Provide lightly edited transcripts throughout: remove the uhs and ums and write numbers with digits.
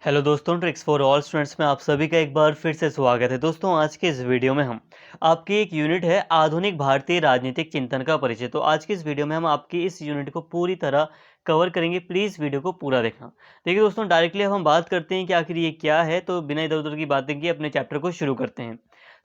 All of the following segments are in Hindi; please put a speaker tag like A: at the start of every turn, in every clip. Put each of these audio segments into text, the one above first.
A: हेलो दोस्तों, ट्रिक्स फॉर ऑल स्टूडेंट्स में आप सभी का एक बार फिर से स्वागत है। दोस्तों, आज के इस वीडियो में हम आपकी एक यूनिट है आधुनिक भारतीय राजनीतिक चिंतन का परिचय। तो आज की इस वीडियो में हम आपकी इस यूनिट को पूरी तरह कवर करेंगे। प्लीज़ वीडियो को पूरा देखना। देखिए दोस्तों, डायरेक्टली अब हम बात करते हैं कि आखिर ये क्या है। तो बिना इधर उधर की बातें किए अपने चैप्टर को शुरू करते हैं।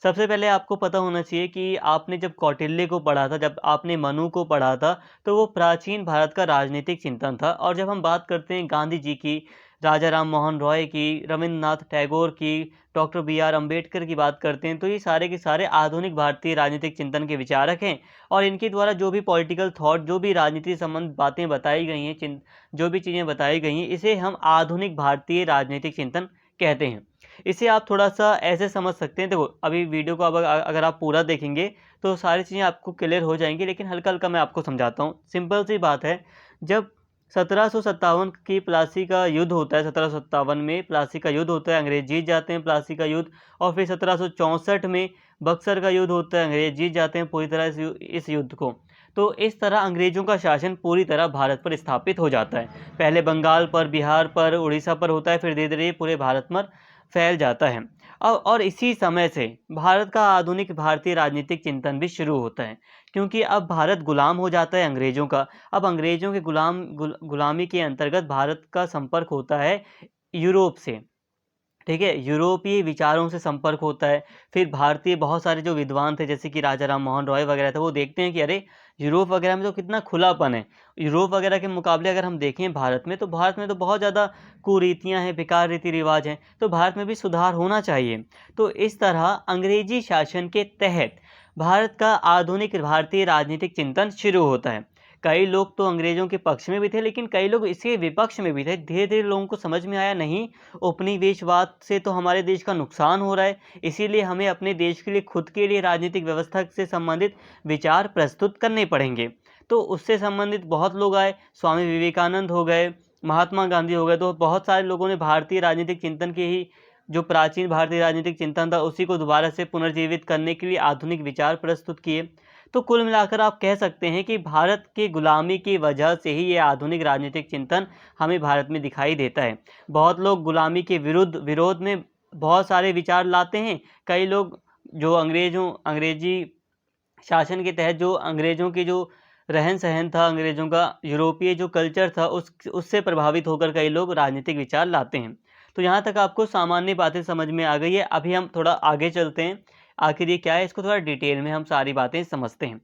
A: सबसे पहले आपको पता होना चाहिए कि आपने जब कौटिल्य को पढ़ा था, जब आपने मनु को पढ़ा था, तो वो प्राचीन भारत का राजनीतिक चिंतन था। और जब हम बात करते हैं गांधी जी की, राजा राम मोहन रॉय की, रविंद्रनाथ टैगोर की, डॉक्टर बी.आर. अम्बेडकर की बात करते हैं, तो ये सारे के सारे आधुनिक भारतीय राजनीतिक चिंतन के विचारक हैं। और इनके द्वारा जो भी पॉलिटिकल थॉट, जो भी राजनीति संबंध बातें बताई गई हैं, जो भी चीज़ें बताई गई हैं, इसे हम आधुनिक भारतीय राजनीतिक चिंतन कहते हैं। इसे आप थोड़ा सा ऐसे समझ सकते हैं। देखो, अभी वीडियो को अब अगर आप पूरा देखेंगे तो सारी चीज़ें आपको क्लियर हो जाएंगी, लेकिन हल्का हल्का मैं आपको समझाता हूँ। सिंपल सी बात है, जब 1757 की प्लासी का युद्ध होता है, 1757 में प्लासी का युद्ध होता है, अंग्रेज जीत जाते हैं प्लासी का युद्ध। और फिर 1764 में बक्सर का युद्ध होता है, अंग्रेज जीत जाते हैं पूरी तरह इस युद्ध को। तो इस तरह अंग्रेजों का शासन पूरी तरह भारत पर स्थापित हो जाता है। पहले बंगाल पर, बिहार पर, उड़ीसा पर होता है, फिर धीरे धीरे पूरे भारत में फैल जाता है। और इसी समय से भारत का आधुनिक भारतीय राजनीतिक चिंतन भी शुरू होता है, क्योंकि अब भारत गुलाम हो जाता है अंग्रेजों का। अब अंग्रेजों के गुलामी के अंतर्गत भारत का संपर्क होता है यूरोप से। ठीक है, यूरोपीय विचारों से संपर्क होता है। फिर भारतीय बहुत सारे जो विद्वान थे, जैसे कि राजा राम मोहन रॉय वगैरह थे, वो देखते हैं कि अरे, यूरोप वगैरह में तो कितना खुलापन है। यूरोप वगैरह के मुकाबले अगर हम देखें भारत में, तो भारत में तो बहुत ज़्यादा कुरीतियाँ हैं, बेकार रीति रिवाज हैं, तो भारत में भी सुधार होना चाहिए। तो इस तरह अंग्रेजी शासन के तहत भारत का आधुनिक भारतीय राजनीतिक चिंतन शुरू होता है। कई लोग तो अंग्रेजों के पक्ष में भी थे, लेकिन कई लोग इसके विपक्ष में भी थे। धीरे धीरे लोगों को समझ में आया, नहीं, उपनिवेशवाद से तो हमारे देश का नुकसान हो रहा है, इसीलिए हमें अपने देश के लिए, खुद के लिए राजनीतिक व्यवस्था से संबंधित विचार प्रस्तुत करने पड़ेंगे। तो उससे संबंधित बहुत लोग आए, स्वामी विवेकानंद हो गए, महात्मा गांधी हो गए। तो बहुत सारे लोगों ने भारतीय राजनीतिक चिंतन के ही, जो प्राचीन भारतीय राजनीतिक चिंतन था, उसी को दोबारा से पुनर्जीवित करने के लिए आधुनिक विचार प्रस्तुत किए। तो कुल मिलाकर आप कह सकते हैं कि भारत की गुलामी की वजह से ही ये आधुनिक राजनीतिक चिंतन हमें भारत में दिखाई देता है। बहुत लोग गुलामी के विरोध में बहुत सारे विचार लाते हैं। कई लोग जो अंग्रेजी शासन के तहत, जो अंग्रेजों की जो रहन सहन था, अंग्रेजों का यूरोपीय जो कल्चर था, उससे प्रभावित होकर कई लोग राजनीतिक विचार लाते हैं। तो यहाँ तक आपको सामान्य बातें समझ में आ गई है। अभी हम थोड़ा आगे चलते हैं, आखिर ये क्या है, इसको थोड़ा डिटेल में हम सारी बातें समझते हैं।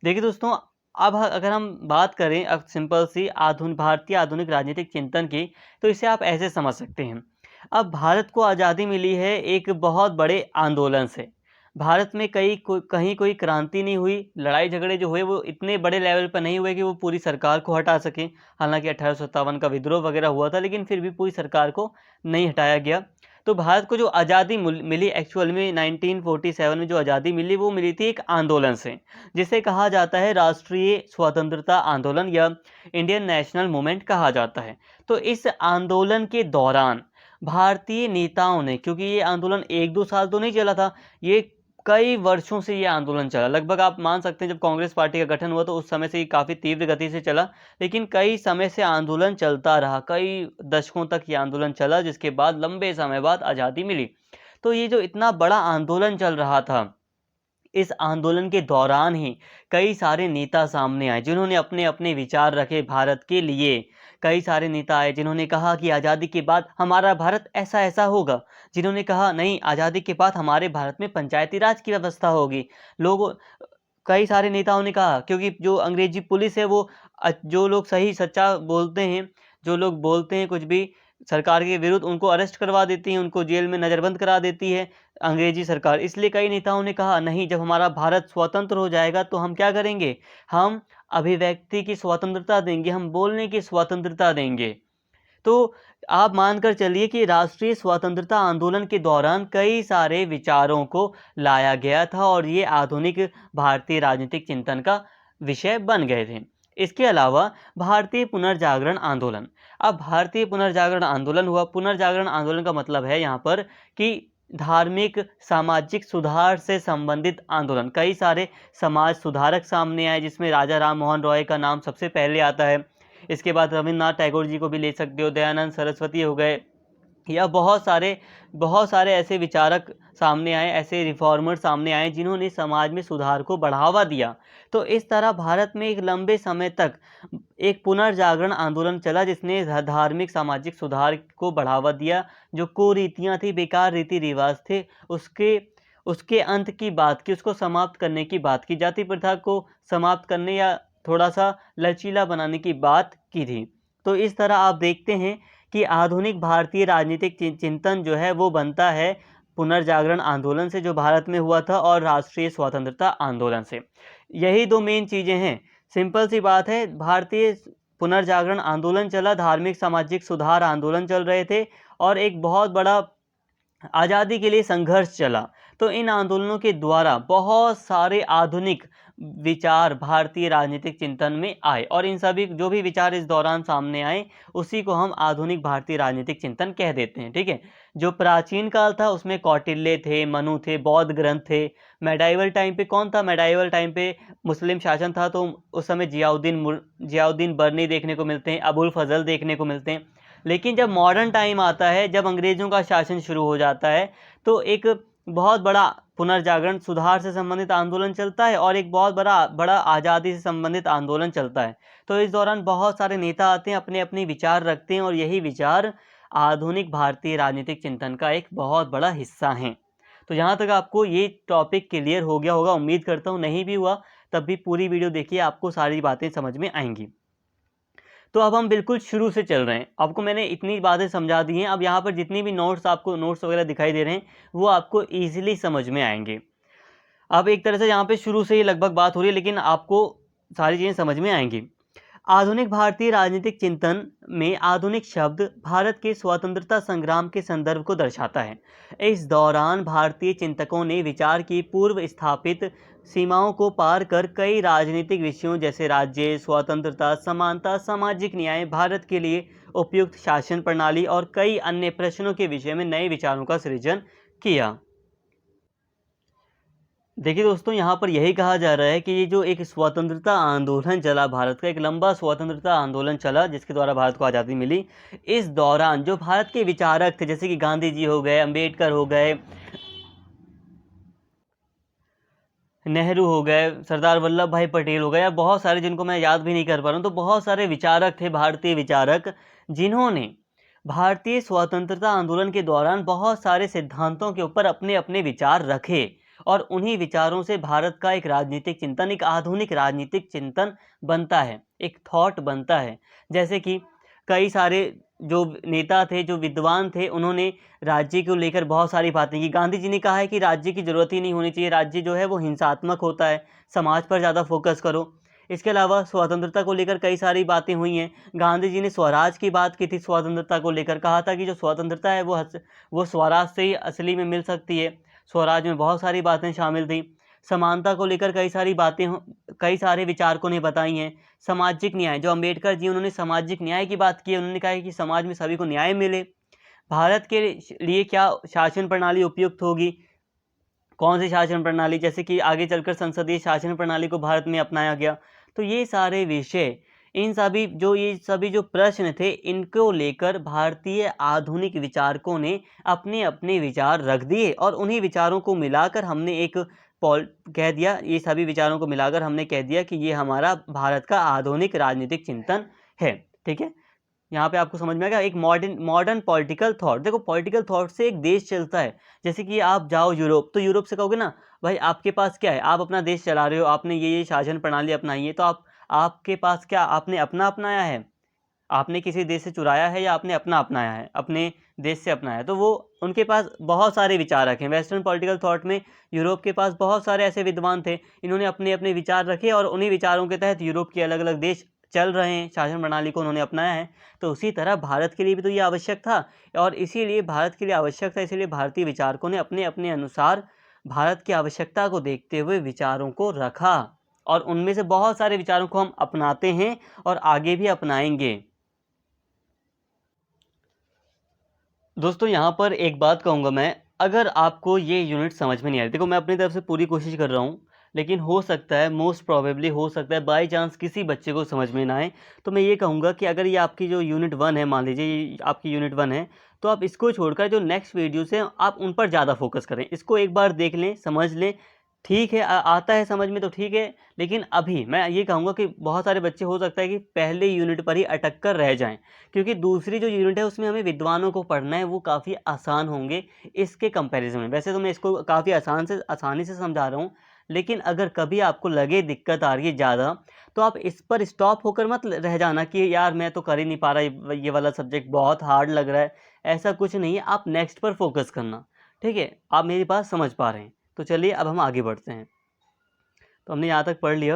A: देखिए दोस्तों, अब अगर हम बात करें अब सिंपल सी भारतीय आधुनिक राजनीतिक चिंतन की, तो इसे आप ऐसे समझ सकते हैं। अब भारत को आज़ादी मिली है एक बहुत बड़े आंदोलन से। भारत में कहीं कोई क्रांति नहीं हुई। लड़ाई झगड़े जो हुए वो इतने बड़े लेवल पर नहीं हुए कि वो पूरी सरकार को हटा सकें। हालांकि 1857 का विद्रोह वगैरह हुआ था, लेकिन फिर भी पूरी सरकार को नहीं हटाया गया। तो भारत को जो आज़ादी मिली एक्चुअल में 1947 में जो आज़ादी मिली, वो मिली थी एक आंदोलन से, जिसे कहा जाता है राष्ट्रीय स्वतंत्रता आंदोलन या इंडियन नेशनल मूवमेंट कहा जाता है। तो इस आंदोलन के दौरान भारतीय नेताओं ने, क्योंकि ये आंदोलन एक दो साल तो नहीं चला था, ये कई वर्षों से ये आंदोलन चला। लगभग आप मान सकते हैं, जब कांग्रेस पार्टी का गठन हुआ तो उस समय से ये काफ़ी तीव्र गति से चला, लेकिन कई समय से आंदोलन चलता रहा, कई दशकों तक ये आंदोलन चला, जिसके बाद लंबे समय बाद आज़ादी मिली। तो ये जो इतना बड़ा आंदोलन चल रहा था, इस आंदोलन के दौरान ही कई सारे नेता सामने आए, जिन्होंने अपने अपने विचार रखे भारत के लिए। कई सारे नेता आए जिन्होंने कहा कि आज़ादी के बाद हमारा भारत ऐसा ऐसा होगा। जिन्होंने कहा नहीं, आज़ादी के बाद हमारे भारत में पंचायती राज की व्यवस्था होगी। लोग कई सारे नेताओं ने कहा, क्योंकि जो अंग्रेजी पुलिस है वो जो लोग सही सच्चा बोलते हैं, जो लोग बोलते हैं कुछ भी सरकार के विरुद्ध, उनको अरेस्ट करवा देती है, उनको जेल में नज़रबंद करा देती है अंग्रेजी सरकार। इसलिए कई नेताओं ने कहा, नहीं, जब हमारा भारत स्वतंत्र हो जाएगा तो हम क्या करेंगे, हम अभिव्यक्ति की स्वतंत्रता देंगे, हम बोलने की स्वतंत्रता देंगे। तो आप मानकर चलिए कि राष्ट्रीय स्वतंत्रता आंदोलन के दौरान कई सारे विचारों को लाया गया था, और ये आधुनिक भारतीय राजनीतिक चिंतन का विषय बन गए थे। इसके अलावा भारतीय पुनर्जागरण आंदोलन। अब भारतीय पुनर्जागरण आंदोलन हुआ। पुनर्जागरण आंदोलन का मतलब है यहाँ पर कि धार्मिक सामाजिक सुधार से संबंधित आंदोलन। कई सारे समाज सुधारक सामने आए, जिसमें राजा राम मोहन रॉय का नाम सबसे पहले आता है। इसके बाद रविंद्रनाथ टैगोर जी को भी ले सकते हो, दयानंद सरस्वती हो गए, या बहुत सारे ऐसे विचारक सामने आए, ऐसे रिफॉर्मर सामने आए जिन्होंने समाज में सुधार को बढ़ावा दिया। तो इस तरह भारत में एक लंबे समय तक एक पुनर्जागरण आंदोलन चला जिसने धार्मिक सामाजिक सुधार को बढ़ावा दिया। जो कुरीतियाँ थी, बेकार रीति रिवाज थे, उसके उसके अंत की बात की, उसको समाप्त करने की बात की, जाति प्रथा को समाप्त करने या थोड़ा सा लचीला बनाने की बात की थी। तो इस तरह आप देखते हैं कि आधुनिक भारतीय राजनीतिक चिंतन जो है वो बनता है पुनर्जागरण आंदोलन से, जो भारत में हुआ था, और राष्ट्रीय स्वतंत्रता आंदोलन से। यही दो मेन चीज़ें हैं। सिंपल सी बात है, भारतीय पुनर्जागरण आंदोलन चला, धार्मिक सामाजिक सुधार आंदोलन चल रहे थे, और एक बहुत बड़ा आज़ादी के लिए संघर्ष चला। तो इन आंदोलनों के द्वारा बहुत सारे आधुनिक विचार भारतीय राजनीतिक चिंतन में आए, और इन सभी जो भी विचार इस दौरान सामने आए उसी को हम आधुनिक भारतीय राजनीतिक चिंतन कह देते हैं। ठीक है। जो प्राचीन काल था उसमें कौटिल्य थे, मनु थे, बौद्ध ग्रंथ थे। मेडाइवल टाइम पे कौन था? मेडाइवल टाइम पे मुस्लिम शासन था, तो उस समय जियाउद्दीन बर्नी देखने को मिलते हैं, अबुल फजल देखने को मिलते हैं। लेकिन जब मॉडर्न टाइम आता है, जब अंग्रेज़ों का शासन शुरू हो जाता है, तो एक बहुत बड़ा पुनर्जागरण सुधार से संबंधित आंदोलन चलता है, और एक बहुत बड़ा आज़ादी से संबंधित आंदोलन चलता है। तो इस दौरान बहुत सारे नेता आते हैं, अपने अपने विचार रखते हैं, और यही विचार आधुनिक भारतीय राजनीतिक चिंतन का एक बहुत बड़ा हिस्सा हैं। तो यहाँ तक आपको ये टॉपिक क्लियर हो गया होगा, उम्मीद करता हूँ। नहीं भी हुआ तब भी पूरी वीडियो देखिए, आपको सारी बातें समझ में आएंगी। तो अब हम बिल्कुल शुरू से चल रहे हैं। आपको मैंने इतनी बातें समझा दी हैं। अब यहाँ पर जितनी भी आपको नोट्स वगैरह दिखाई दे रहे हैं वो आपको ईजिली समझ में आएंगे। अब एक तरह से यहाँ पे शुरू से ही लगभग बात हो रही है, लेकिन आपको सारी चीज़ें समझ में आएंगी। आधुनिक भारतीय राजनीतिक चिंतन में आधुनिक शब्द भारत के स्वतंत्रता संग्राम के संदर्भ को दर्शाता है। इस दौरान भारतीय चिंतकों ने विचार की पूर्व स्थापित सीमाओं को पार कर कई राजनीतिक विषयों जैसे राज्य, स्वतंत्रता, समानता, सामाजिक न्याय, भारत के लिए उपयुक्त शासन प्रणाली और कई अन्य प्रश्नों के विषय में नए विचारों का सृजन किया। देखिए दोस्तों, यहाँ पर यही कहा जा रहा है कि ये जो एक स्वतंत्रता आंदोलन चला, भारत का एक लंबा स्वतंत्रता आंदोलन चला जिसके द्वारा भारत को आज़ादी मिली। इस दौरान जो भारत के विचारक थे, जैसे कि गांधी जी हो गए, अंबेडकर हो गए, नेहरू हो गए, सरदार वल्लभ भाई पटेल हो गए, या बहुत सारे जिनको मैं याद भी नहीं कर पा रहा हूँ, तो बहुत सारे विचारक थे, भारतीय विचारक, जिन्होंने भारतीय स्वतंत्रता आंदोलन के दौरान बहुत सारे सिद्धांतों के ऊपर अपने अपने विचार रखे, और उन्हीं विचारों से भारत का एक राजनीतिक चिंतन, एक आधुनिक राजनीतिक चिंतन बनता है, एक थॉट बनता है। जैसे कि कई सारे जो नेता थे, जो विद्वान थे, उन्होंने राज्य को लेकर बहुत सारी बातें की। गांधी जी ने कहा है कि राज्य की ज़रूरत ही नहीं होनी चाहिए, राज्य जो है वो हिंसात्मक होता है, समाज पर ज़्यादा फोकस करो। इसके अलावा स्वतंत्रता को लेकर कई सारी बातें हुई हैं। गांधी जी ने स्वराज की बात की थी, स्वतंत्रता को लेकर कहा था कि जो स्वतंत्रता है वो स्वराज से ही असली में मिल सकती है। स्वराज में बहुत सारी बातें शामिल थी। समानता को लेकर कई सारे विचारकों ने बताई हैं। सामाजिक न्याय, जो अंबेडकर जी, उन्होंने सामाजिक न्याय की बात की है। उन्होंने कहा है कि समाज में सभी को न्याय मिले। भारत के लिए क्या शासन प्रणाली उपयुक्त होगी, कौन सी शासन प्रणाली, जैसे कि आगे चलकर संसदीय शासन प्रणाली को भारत में अपनाया गया। तो ये सारे विषय, ये सभी जो प्रश्न थे, इनको लेकर भारतीय आधुनिक विचारकों ने अपने अपने विचार रख दिए, और उन्हीं विचारों को मिलाकर हमने एक कह दिया, ये सभी विचारों को मिलाकर हमने कह दिया कि ये हमारा भारत का आधुनिक राजनीतिक चिंतन है। ठीक है। यहाँ पे आपको समझ में आ गया। एक मॉडर्न पॉलिटिकल थॉट। देखो, पॉलिटिकल थॉट से एक देश चलता है। जैसे कि आप जाओ यूरोप, तो यूरोप से कहोगे ना, भाई आपके पास क्या है, आप अपना देश चला रहे हो, आपने ये शासन प्रणाली अपनाई है, तो आपके पास क्या, आपने अपना अपनाया है, आपने किसी देश से चुराया है, या आपने अपना अपनाया है, अपने देश से अपनाया है। तो वो उनके पास बहुत सारे विचार रखे। वेस्टर्न पॉलिटिकल थॉट में यूरोप के पास बहुत सारे ऐसे विद्वान थे, इन्होंने अपने अपने विचार रखे, और उन्हीं विचारों के तहत यूरोप के अलग अलग देश चल रहे हैं, शासन प्रणाली को उन्होंने अपनाया है। तो उसी तरह भारत के लिए भी तो ये आवश्यक था, और इसीलिए भारत के लिए आवश्यक था, इसीलिए भारतीय विचारकों ने अपने अपने अनुसार भारत की आवश्यकता को देखते हुए विचारों को रखा, और उनमें से बहुत सारे विचारों को हम अपनाते हैं और आगे भी अपनाएंगे। दोस्तों, यहाँ पर एक बात कहूँगा मैं, अगर आपको ये यूनिट समझ में नहीं आ रही, देखो मैं अपनी तरफ से पूरी कोशिश कर रहा हूँ लेकिन हो सकता है, मोस्ट प्रोबेबली हो सकता है बाय चांस किसी बच्चे को समझ में ना आए, तो मैं ये कहूँगा कि अगर ये आपकी जो यूनिट 1 है, मान लीजिए ये आपकी यूनिट 1 है, तो आप इसको छोड़कर जो नेक्स्ट वीडियोज़ हैं आप उन पर ज़्यादा फोकस करें। इसको एक बार देख लें, समझ लें, ठीक है आता है समझ में तो ठीक है, लेकिन अभी मैं ये कहूँगा कि बहुत सारे बच्चे हो सकता है कि पहले यूनिट पर ही अटक कर रह जाएँ, क्योंकि दूसरी जो यूनिट है उसमें हमें विद्वानों को पढ़ना है, वो काफ़ी आसान होंगे इसके कंपैरिज़न में। वैसे तो मैं इसको काफ़ी आसानी से समझा रहा हूँ, लेकिन अगर कभी आपको लगे दिक्कत आ रही है ज़्यादा, तो आप इस पर स्टॉप होकर मत रह जाना कि यार मैं तो कर ही नहीं पा रहा, ये वाला सब्जेक्ट बहुत हार्ड लग रहा है। ऐसा कुछ नहीं है, आप नेक्स्ट पर फोकस करना, ठीक है? आप मेरी बात समझ पा रहे हैं। तो चलिए अब हम आगे बढ़ते हैं। तो हमने यहाँ तक पढ़ लिया।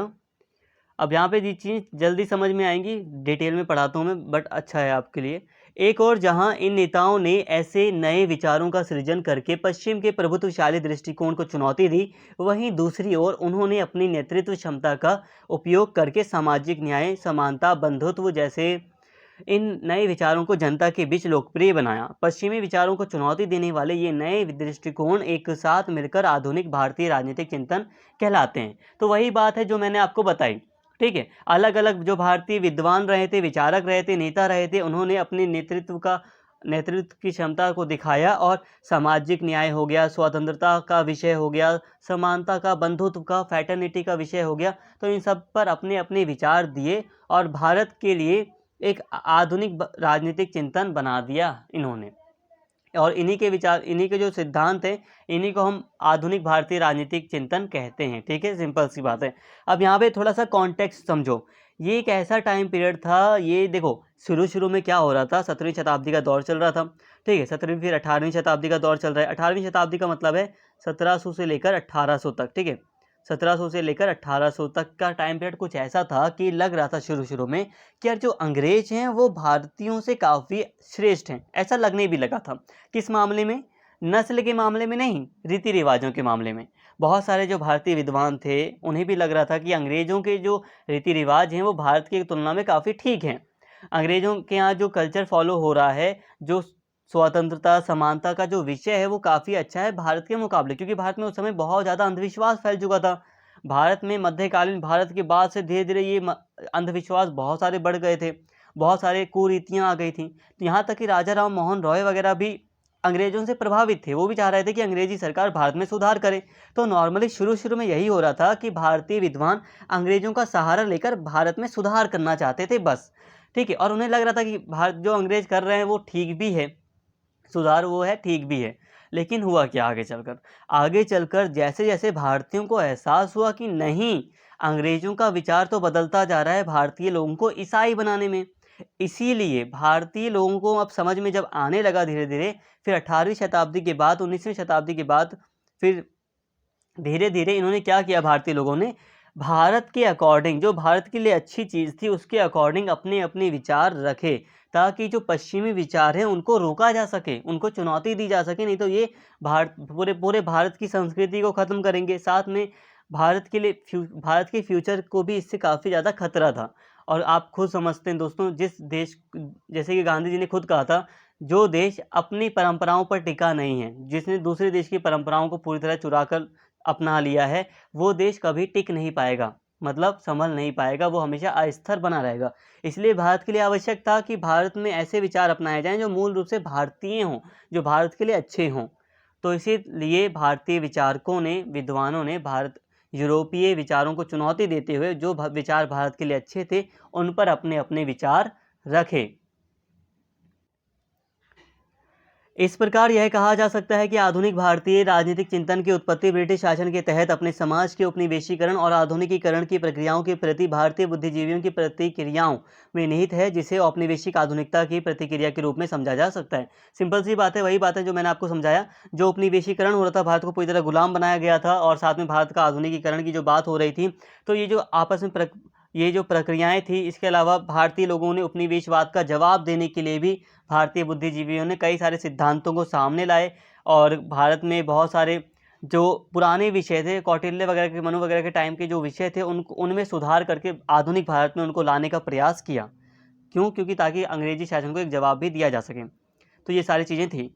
A: अब यहाँ पे ये चीज़ जल्दी समझ में आएंगी, डिटेल में पढ़ाता हूँ मैं, बट अच्छा है आपके लिए। एक और जहाँ इन नेताओं ने ऐसे नए विचारों का सृजन करके पश्चिम के प्रभुत्वशाली दृष्टिकोण को चुनौती दी, वहीं दूसरी ओर उन्होंने अपनी नेतृत्व क्षमता का उपयोग करके सामाजिक न्याय, समानता, बंधुत्व जैसे इन नए विचारों को जनता के बीच लोकप्रिय बनाया। पश्चिमी विचारों को चुनौती देने वाले ये नए दृष्टिकोण एक साथ मिलकर आधुनिक भारतीय राजनीतिक चिंतन कहलाते हैं। तो वही बात है जो मैंने आपको बताई, ठीक है? अलग अलग जो भारतीय विद्वान रहे थे, विचारक रहे थे, नेता रहे थे, उन्होंने अपने नेतृत्व की क्षमता को दिखाया, और सामाजिक न्याय हो गया, स्वतंत्रता का विषय हो गया, समानता का, बंधुत्व का, फ्रैटर्निटी का विषय हो गया, तो इन सब पर अपने अपने विचार दिए और भारत के लिए एक आधुनिक राजनीतिक चिंतन बना दिया इन्होंने। और इन्हीं के विचार, इन्हीं के जो सिद्धांत हैं, इन्हीं को हम आधुनिक भारतीय राजनीतिक चिंतन कहते हैं, ठीक है? सिंपल सी बात है। अब यहाँ पे थोड़ा सा कॉन्टेक्स्ट समझो, ये एक ऐसा टाइम पीरियड था, ये देखो शुरू में क्या हो रहा था, 17वीं शताब्दी का दौर चल रहा था, ठीक है? 17वीं फिर 18वीं शताब्दी का दौर चल रहा है। 18वीं शताब्दी का मतलब है 1700 से लेकर 1800 तक, ठीक है? 1700 से लेकर 1800 तक का टाइम पीरियड कुछ ऐसा था कि लग रहा था शुरू में कि यार जो अंग्रेज हैं वो भारतीयों से काफ़ी श्रेष्ठ हैं, ऐसा लगने भी लगा था। किस मामले में? नस्ल के मामले में नहीं, रीति रिवाजों के मामले में। बहुत सारे जो भारतीय विद्वान थे उन्हें भी लग रहा था कि अंग्रेज़ों के जो रीति रिवाज हैं वो भारत की तुलना में काफ़ी ठीक हैं। अंग्रेज़ों के यहाँ जो कल्चर फॉलो हो रहा है, जो स्वतंत्रता, समानता का जो विषय है, वो काफ़ी अच्छा है भारत के मुकाबले, क्योंकि भारत में उस समय बहुत ज़्यादा अंधविश्वास फैल चुका था। भारत में मध्यकालीन भारत के बाद से धीरे-धीरे ये अंधविश्वास बहुत सारे बढ़ गए थे, बहुत सारे कुरीतियाँ आ गई थीं। तो यहाँ तक कि राजा राम मोहन रॉय वगैरह भी अंग्रेज़ों से प्रभावित थे, वो भी चाह रहे थे कि अंग्रेज़ी सरकार भारत में सुधार करे। तो नॉर्मली शुरू में यही हो रहा था कि भारतीय विद्वान अंग्रेज़ों का सहारा लेकर भारत में सुधार करना चाहते थे बस, ठीक है? और उन्हें लग रहा था कि भारत जो अंग्रेज़ कर रहे हैं वो ठीक भी है, सुधार वो है, ठीक भी है। लेकिन हुआ क्या आगे चलकर? आगे चलकर जैसे-जैसे भारतीयों को एहसास हुआ कि नहीं, अंग्रेज़ों का विचार तो बदलता जा रहा है भारतीय लोगों को ईसाई बनाने में। इसीलिए भारतीय लोगों को अब समझ में जब आने लगा धीरे-धीरे, फिर 18वीं शताब्दी के बाद, 19वीं शताब्दी के बाद, फिर धीरे-धीरे इन्होंने क्या किया, भारतीय लोगों ने भारत के अकॉर्डिंग, जो भारत के लिए अच्छी चीज़ थी उसके अकॉर्डिंग अपने-अपने विचार रखे, ताकि जो पश्चिमी विचार हैं उनको रोका जा सके, उनको चुनौती दी जा सके। नहीं तो ये पूरे भारत की संस्कृति को ख़त्म करेंगे। साथ में भारत के फ्यूचर को भी इससे काफ़ी ज़्यादा खतरा था। और आप खुद समझते हैं दोस्तों, जिस देश, जैसे कि गांधी जी ने खुद कहा था, जो देश अपनी परंपराओं पर टिका नहीं है, जिसने दूसरे देश की परंपराओं को पूरी तरह चुरा कर अपना लिया है, वो देश कभी टिक नहीं पाएगा, मतलब संभल नहीं पाएगा, वो हमेशा अस्थिर बना रहेगा। इसलिए भारत के लिए आवश्यक था कि भारत में ऐसे विचार अपनाए जाएँ जो मूल रूप से भारतीय हों, जो भारत के लिए अच्छे हों। तो इसीलिए भारतीय विचारकों ने, विद्वानों ने यूरोपीय विचारों को चुनौती देते हुए जो विचार भारत के लिए अच्छे थे, उन पर अपने-अपने विचार रखे। इस प्रकार यह कहा जा सकता है कि आधुनिक भारतीय राजनीतिक चिंतन की उत्पत्ति ब्रिटिश शासन के तहत अपने समाज के उपनिवेशीकरण और आधुनिकीकरण की प्रक्रियाओं के प्रति भारतीय बुद्धिजीवियों की प्रतिक्रियाओं में निहित है, जिसे औपनिवेशिक आधुनिकता की प्रतिक्रिया के रूप में समझा जा सकता है। सिंपल सी बात है, वही बात है जो मैंने आपको समझाया। जो उपनिवेशीकरण हो रहा था, भारत को पूरी तरह गुलाम बनाया गया था, और साथ में भारत का आधुनिकीकरण की जो बात हो रही थी, तो ये जो आपस में ये जो प्रक्रियाएं थी, इसके अलावा भारतीय लोगों ने उपनिवेशवाद का जवाब देने के लिए भी भारतीय बुद्धिजीवियों ने कई सारे सिद्धांतों को सामने लाए, और भारत में बहुत सारे जो पुराने विषय थे, कौटिल्य वगैरह के, मनु वगैरह के टाइम के जो विषय थे, उनमें सुधार करके आधुनिक भारत में उनको लाने का प्रयास किया। क्यों? क्योंकि ताकि अंग्रेजी शासन को एक जवाब भी दिया जा सके। तो ये सारी चीज़ें थी।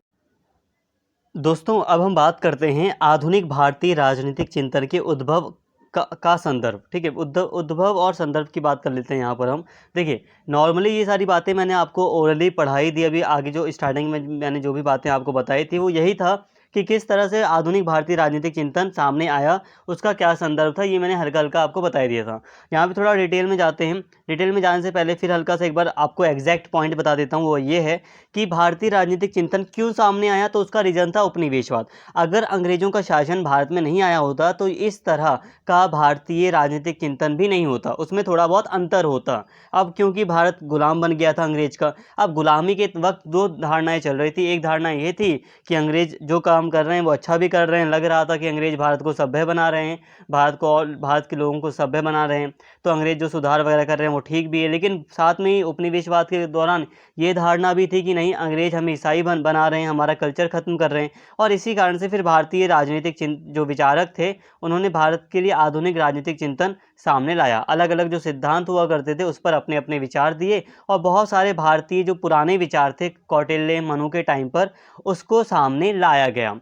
A: दोस्तों अब हम बात करते हैं आधुनिक भारतीय राजनीतिक चिंतन के उद्भव का संदर्भ, ठीक है। उद्भव और संदर्भ की बात कर लेते हैं यहाँ पर हम। देखिए, नॉर्मली ये सारी बातें मैंने आपको ओरली पढ़ाई दी, अभी आगे जो स्टार्टिंग में मैंने जो भी बातें आपको बताई थी वो यही था कि किस तरह से आधुनिक भारतीय राजनीतिक चिंतन सामने आया, उसका क्या संदर्भ था, ये मैंने हल्का हल्का आपको बता दिया था। यहाँ पे थोड़ा डिटेल में जाते हैं। डिटेल में जाने से पहले फिर हल्का सा एक बार आपको एग्जैक्ट पॉइंट बता देता हूँ, वो ये है कि भारतीय राजनीतिक चिंतन क्यों सामने आया। तो उसका रीज़न था उपनिवेशवाद। अगर अंग्रेजों का शासन भारत में नहीं आया होता तो इस तरह का भारतीय राजनीतिक चिंतन भी नहीं होता, उसमें थोड़ा बहुत अंतर होता। अब क्योंकि भारत गुलाम बन गया था अंग्रेज का, अब गुलामी के वक्त दो धारणाएं चल रही थी। एक धारणा ये थी कि अंग्रेज जो काम कर रहे हैं वो अच्छा भी कर रहे हैं, लग रहा था कि अंग्रेज भारत को सभ्य बना रहे हैं, भारत को और भारत के लोगों को सभ्य बना रहे हैं, तो अंग्रेज जो सुधार वगैरह कर रहे हैं वो ठीक भी है। लेकिन साथ में ही उपनिवेशवाद के दौरान ये धारणा भी थी कि नहीं, अंग्रेज हमें ईसाई बना रहे हैं, हमारा कल्चर ख़त्म कर रहे हैं। और इसी कारण से फिर भारतीय राजनीतिक जो विचारक थे उन्होंने भारत के लिए आधुनिक राजनीतिक चिंतन सामने लाया। अलग अलग जो सिद्धांत हुआ करते थे उस पर अपने अपने विचार दिए, और बहुत सारे भारतीय जो पुराने विचार थे कौटिल्य मनु के टाइम पर, उसको सामने लाया गया।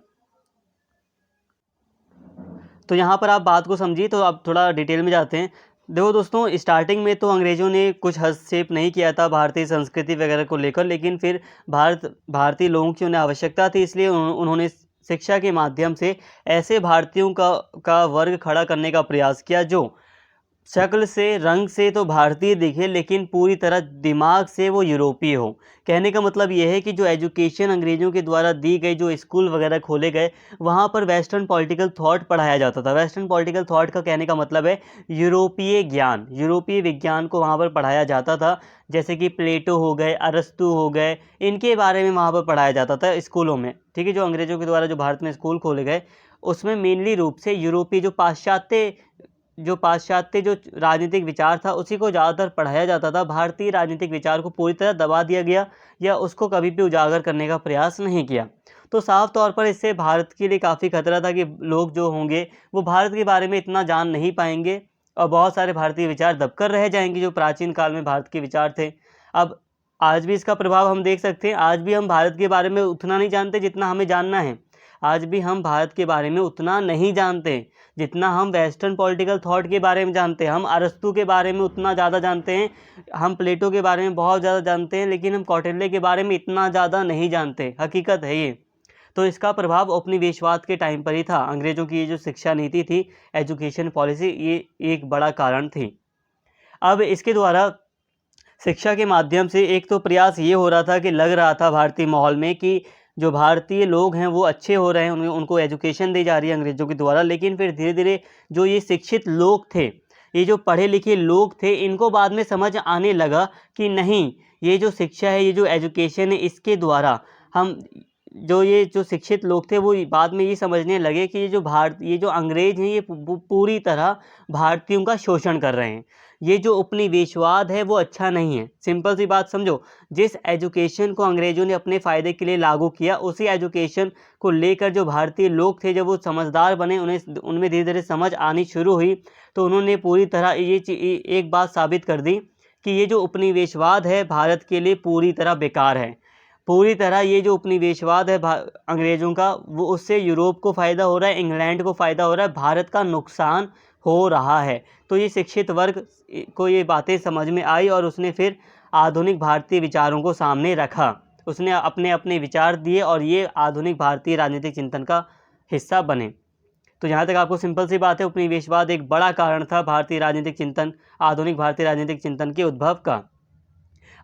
A: तो यहाँ पर आप बात को समझिए। तो अब थोड़ा डिटेल में जाते हैं। देखो दोस्तों, स्टार्टिंग में तो अंग्रेज़ों ने कुछ हस्तक्षेप नहीं किया था भारतीय संस्कृति वगैरह को लेकर, लेकिन फिर भारतीय लोगों की उन्हें आवश्यकता थी, इसलिए उन्होंने शिक्षा के माध्यम से ऐसे भारतीयों का वर्ग खड़ा करने का प्रयास किया जो शक्ल से रंग से तो भारतीय दिखे लेकिन पूरी तरह दिमाग से वो यूरोपीय हो। कहने का मतलब ये है कि जो एजुकेशन अंग्रेज़ों के द्वारा दी गई, जो स्कूल वगैरह खोले गए, वहाँ पर वेस्टर्न पॉलिटिकल थॉट पढ़ाया जाता था। वेस्टर्न पॉलिटिकल थॉट का कहने का मतलब है यूरोपीय ज्ञान, यूरोपीय विज्ञान को वहाँ पर पढ़ाया जाता था। जैसे कि प्लेटो हो गए, अरस्तु हो गए, इनके बारे में वहाँ पर पढ़ाया जाता था स्कूलों में, ठीक है। जो अंग्रेज़ों के द्वारा जो भारत में स्कूल खोले गए उसमें मेनली रूप से यूरोपीय जो पाश्चात्य जो राजनीतिक विचार था उसी को ज़्यादातर पढ़ाया जाता था। भारतीय राजनीतिक विचार को पूरी तरह दबा दिया गया या उसको कभी भी उजागर करने का प्रयास नहीं किया। तो साफ तौर पर इससे भारत के लिए काफ़ी खतरा था कि लोग जो होंगे वो भारत के बारे में इतना जान नहीं पाएंगे और बहुत सारे भारतीय विचार दबकर रह जाएंगे जो प्राचीन काल में भारत के विचार थे। अब आज भी इसका प्रभाव हम देख सकते हैं। आज भी हम भारत के बारे में उतना नहीं जानते जितना हमें जानना है। आज भी हम भारत के बारे में उतना नहीं जानते जितना हम वेस्टर्न पॉलिटिकल थॉट के बारे में जानते हैं। हम अरस्तु के बारे में उतना ज़्यादा जानते हैं, हम प्लेटो के बारे में बहुत ज़्यादा जानते हैं, लेकिन हम कौटिल्य के बारे में इतना ज़्यादा नहीं जानते। हकीकत है ये। तो इसका प्रभाव उपनिवेशवाद के टाइम पर ही था। अंग्रेज़ों की ये जो शिक्षा नीति थी, एजुकेशन पॉलिसी, ये एक बड़ा कारण थी। अब इसके द्वारा शिक्षा के माध्यम से एक तो प्रयास ये हो रहा था कि लग रहा था भारतीय माहौल में कि जो भारतीय लोग हैं वो अच्छे हो रहे हैं, उनको एजुकेशन दी जा रही है अंग्रेज़ों के द्वारा। लेकिन फिर धीरे धीरे जो ये शिक्षित लोग थे, ये जो पढ़े लिखे लोग थे, इनको बाद में समझ आने लगा कि नहीं, ये जो शिक्षा है, ये जो एजुकेशन है, इसके द्वारा हम ये जो शिक्षित लोग थे वो बाद में ये समझने लगे कि ये जो अंग्रेज़ हैं ये पूरी तरह भारतीयों का शोषण कर रहे हैं। ये जो उपनिवेशवाद है वो अच्छा नहीं है। सिंपल सी बात समझो, जिस एजुकेशन को अंग्रेज़ों ने अपने फ़ायदे के लिए लागू किया, उसी एजुकेशन को लेकर जो भारतीय लोग थे, जब वो समझदार बने, उनमें धीरे धीरे समझ आनी शुरू हुई, तो उन्होंने पूरी तरह एक बात साबित कर दी कि ये जो उपनिवेशवाद है भारत के लिए पूरी तरह बेकार है। पूरी तरह ये जो उपनिवेशवाद है अंग्रेज़ों का, वो उससे यूरोप को फ़ायदा हो रहा है, इंग्लैंड को फ़ायदा हो रहा है, भारत का नुकसान हो रहा है। तो ये शिक्षित वर्ग को ये बातें समझ में आई और उसने फिर आधुनिक भारतीय विचारों को सामने रखा। उसने अपने अपने विचार दिए और ये आधुनिक भारतीय राजनीतिक चिंतन का हिस्सा बने। तो यहाँ तक आपको सिंपल सी बात है, उपनिवेशवाद एक बड़ा कारण था भारतीय राजनीतिक चिंतन, आधुनिक भारतीय राजनीतिक चिंतन के उद्भव का।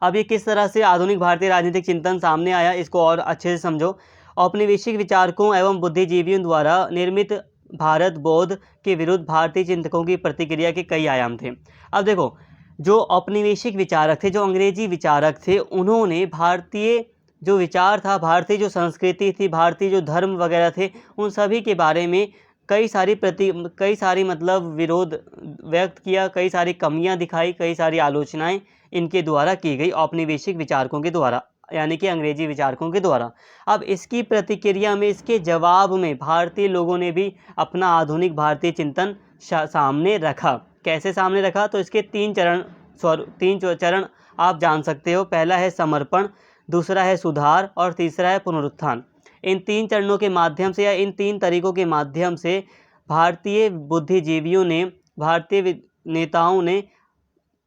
A: अब ये किस तरह से आधुनिक भारतीय राजनीतिक चिंतन सामने आया, इसको और अच्छे से समझो। औपनिवेशिक विचारकों एवं बुद्धिजीवियों द्वारा निर्मित भारत बोध के विरुद्ध भारतीय चिंतकों की प्रतिक्रिया के कई आयाम थे। अब देखो, जो औपनिवेशिक विचारक थे, जो अंग्रेजी विचारक थे, उन्होंने भारतीय जो विचार था, भारतीय जो संस्कृति थी, भारतीय जो धर्म वगैरह थे, उन सभी के बारे में कई सारी मतलब विरोध व्यक्त किया, कई सारी कमियां दिखाई, कई सारी आलोचनाएं इनके द्वारा की गई, औपनिवेशिक विचारकों के द्वारा, यानी कि अंग्रेजी विचारकों के द्वारा। अब इसकी प्रतिक्रिया में, इसके जवाब में भारतीय लोगों ने भी अपना आधुनिक भारतीय चिंतन सामने रखा। कैसे सामने रखा? तो इसके तीन चरण आप जान सकते हो। पहला है समर्पण, दूसरा है सुधार और तीसरा है पुनरुत्थान। इन तीन चरणों के माध्यम से या इन तीन तरीकों के माध्यम से भारतीय बुद्धिजीवियों ने भारतीय नेताओं ने